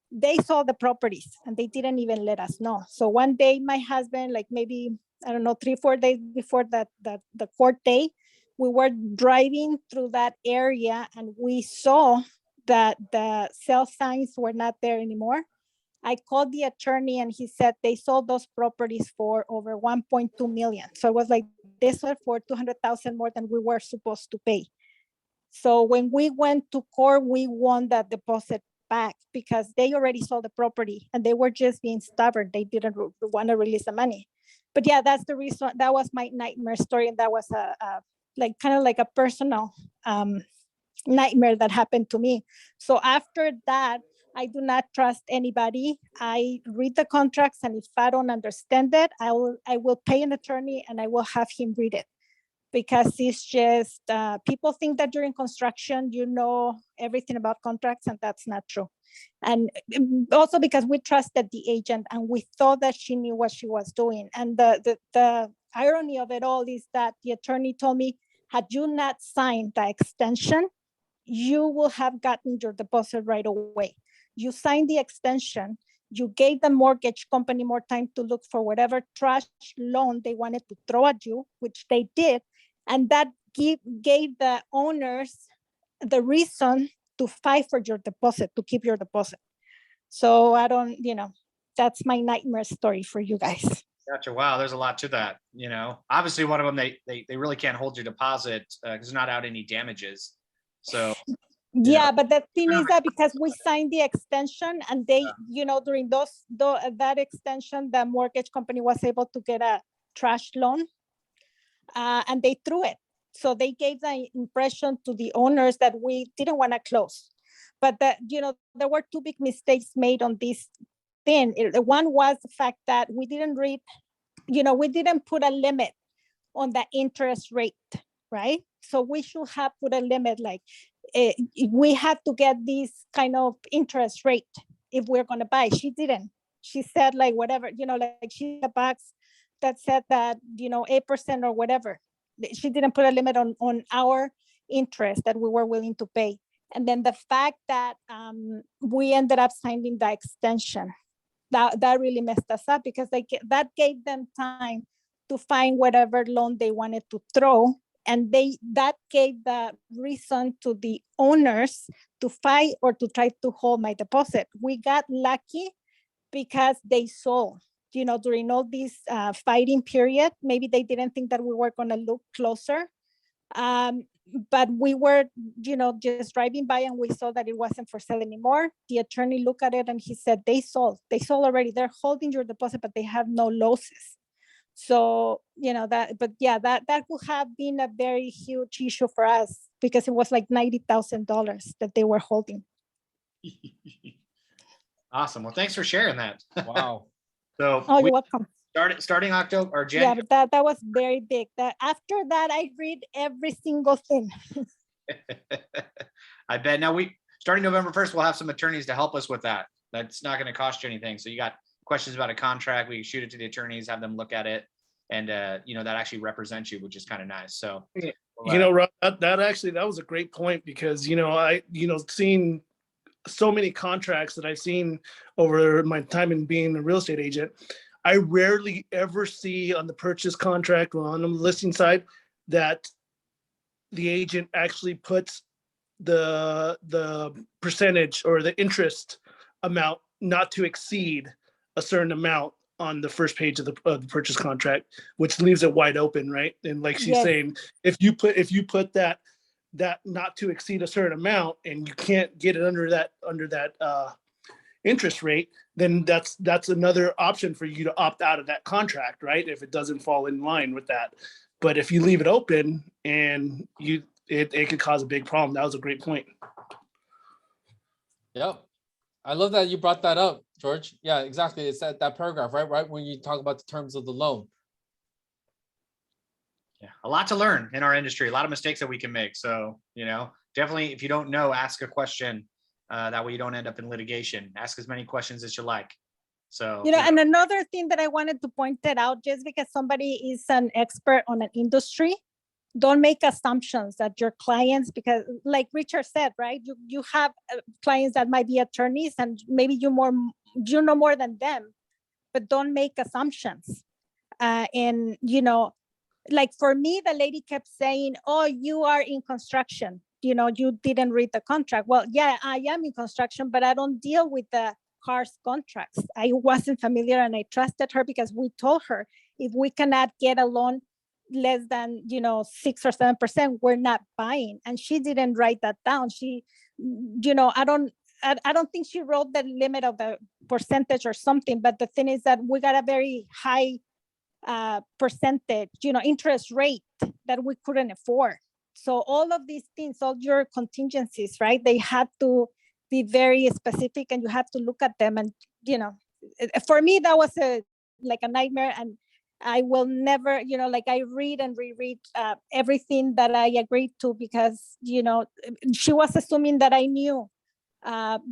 they saw the properties and they didn't even let us know. So one day, my husband, like maybe, I don't know, 3-4 days before the court day, we were driving through that area and we saw that the sale signs were not there anymore. I called the attorney and he said they sold those properties for over 1.2 million. So it was like this was for 200,000 more than we were supposed to pay. So when we went to court, we won that deposit back because they already sold the property and they were just being stubborn. They didn't want to release the money. but yeah, that's the reason. That was my nightmare story, and that was a like kind of like a personal nightmare that happened to me. So after that, I do not trust anybody. I read the contracts, and if I don't understand it, I will pay an attorney and I will have him read it, because it's just people think that during construction you know everything about contracts, and that's not true. And also because we trusted the agent and we thought that she knew what she was doing. And the irony of it all is that the attorney told me, had you not signed the extension, you will have gotten your deposit right away. You signed the extension, you gave the mortgage company more time to look for whatever trash loan they wanted to throw at you, which they did, and that gave the owners the reason to fight for your deposit, to keep your deposit. So I don't, that's my nightmare story for you guys. Gotcha. Wow, there's a lot to that. Obviously one of them, they really can't hold your deposit because there's not out any damages. So yeah, but the thing is that because we signed the extension, and they, during that extension, the mortgage company was able to get a trash loan, and they threw it. So they gave the impression to the owners that we didn't want to close. But there were two big mistakes made on this thing. One was the fact that we didn't read, we didn't put a limit on the interest rate, right? So we should have put a limit, like we have to get this kind of interest rate if we're going to buy. She didn't. She said like whatever, like she had a box that said that, 8% or whatever. She didn't put a limit on our interest that we were willing to pay. And then the fact that we ended up signing the extension, that really messed us up, because that gave them time to find whatever loan they wanted to throw. And that gave the reason to the owners to fight or to try to hold my deposit. We got lucky because they sold. During all this fighting period, maybe they didn't think that we were going to look closer. But we were, just driving by, and we saw that it wasn't for sale anymore. The attorney looked at it and he said, they sold already. They're holding your deposit, but they have no losses. So, that would have been a very huge issue for us, because it was like $90,000 that they were holding. Awesome. Well, thanks for sharing that. Wow. So you're welcome. Starting October or January. Yeah, but that was very big. After that, I read every single thing. I bet. Now starting November 1st, we'll have some attorneys to help us with that. That's not going to cost you anything. So you got questions about a contract, we shoot it to the attorneys, have them look at it, and that actually represents you, which is kind of nice. So Rob, that was a great point, because seeing so many contracts that I've seen over my time in being a real estate agent, I rarely ever see on the purchase contract or on the listing side that the agent actually puts the percentage or the interest amount not to exceed a certain amount on the first page of the purchase contract, which leaves it wide open, right? And like she's saying, if you put that not to exceed a certain amount and you can't get it under that interest rate, then that's another option for you to opt out of that contract, right? If it doesn't fall in line with that. But if you leave it open and it could cause a big problem. That was a great point. Yep. I love that you brought that up, George. Yeah, exactly. It's that paragraph, right? When you talk about the terms of the loan. Yeah, a lot to learn in our industry, a lot of mistakes that we can make. So, definitely, if you don't know, ask a question. That way you don't end up in litigation. Ask as many questions as you like. So, and another thing that I wanted to point that out, just because somebody is an expert on an industry, don't make assumptions that your clients, because like Richard said, right, you have clients that might be attorneys, and maybe you know more than them, but don't make assumptions. And like for me, the lady kept saying, oh, you are in construction, you didn't read the contract. Well, yeah, I am in construction, but I don't deal with the cars contracts. I wasn't familiar, and I trusted her because we told her, if we cannot get a loan less than 6 or 7%, we're not buying. And she didn't write that down. She, I don't think she wrote the limit of the percentage or something, but the thing is that we got a very high percentage, interest rate that we couldn't afford. So all of these things, all your contingencies, right? They had to be very specific, and you have to look at them. And for me, that was like a nightmare. And I will never, like I read and reread everything that I agreed to, because she was assuming that I knew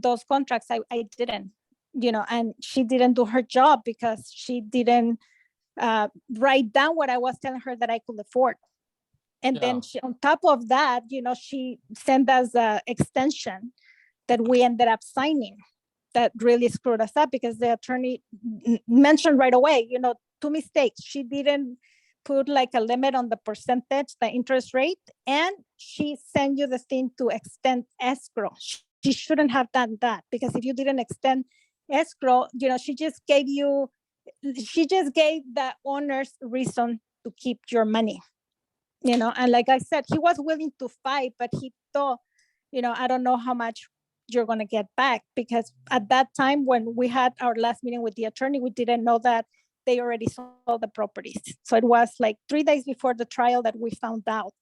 those contracts. I didn't, and she didn't do her job because she didn't write down what I was telling her that I could afford. And then she, on top of that, she sent us an extension that we ended up signing that really screwed us up, because the attorney mentioned right away, 2 mistakes. She didn't put like a limit on the percentage, the interest rate, and she sent you the thing to extend escrow. She shouldn't have done that, because if you didn't extend escrow, she just gave the owners reason to keep your money. And like I said, he was willing to fight, but he thought, I don't know how much you're going to get back, because at that time when we had our last meeting with the attorney, we didn't know that they already sold the properties. So it was like 3 days before the trial that we found out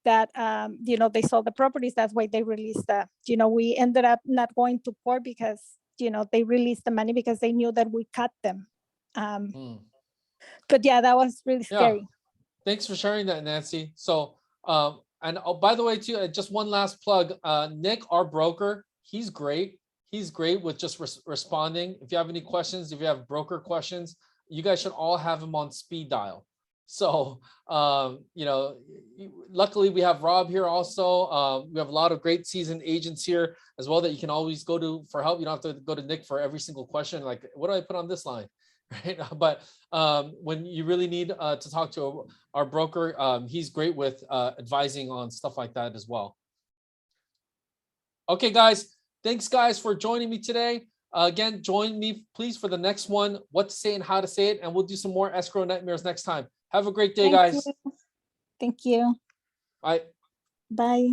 that, they sold the properties. That's why they released the, we ended up not going to court, because, they released the money because they knew that we cut them. But yeah, that was really scary. Thanks for sharing that, Nancy. So, and by the way, too, just one last plug. Nick, our broker, he's great. He's great with just responding. If you have any questions, if you have broker questions, you guys should all have him on speed dial. So, luckily we have Rob here also. We have a lot of great seasoned agents here as well that you can always go to for help. You don't have to go to Nick for every single question. Like, what do I put on this line? Right. But when you really need to talk to our broker, he's great with advising on stuff like that as well. Okay, guys. Thanks, guys, for joining me today. Again, join me, please, for the next one, what to say and how to say it. And we'll do some more escrow nightmares next time. Have a great day, guys. Thank you. Bye. Bye.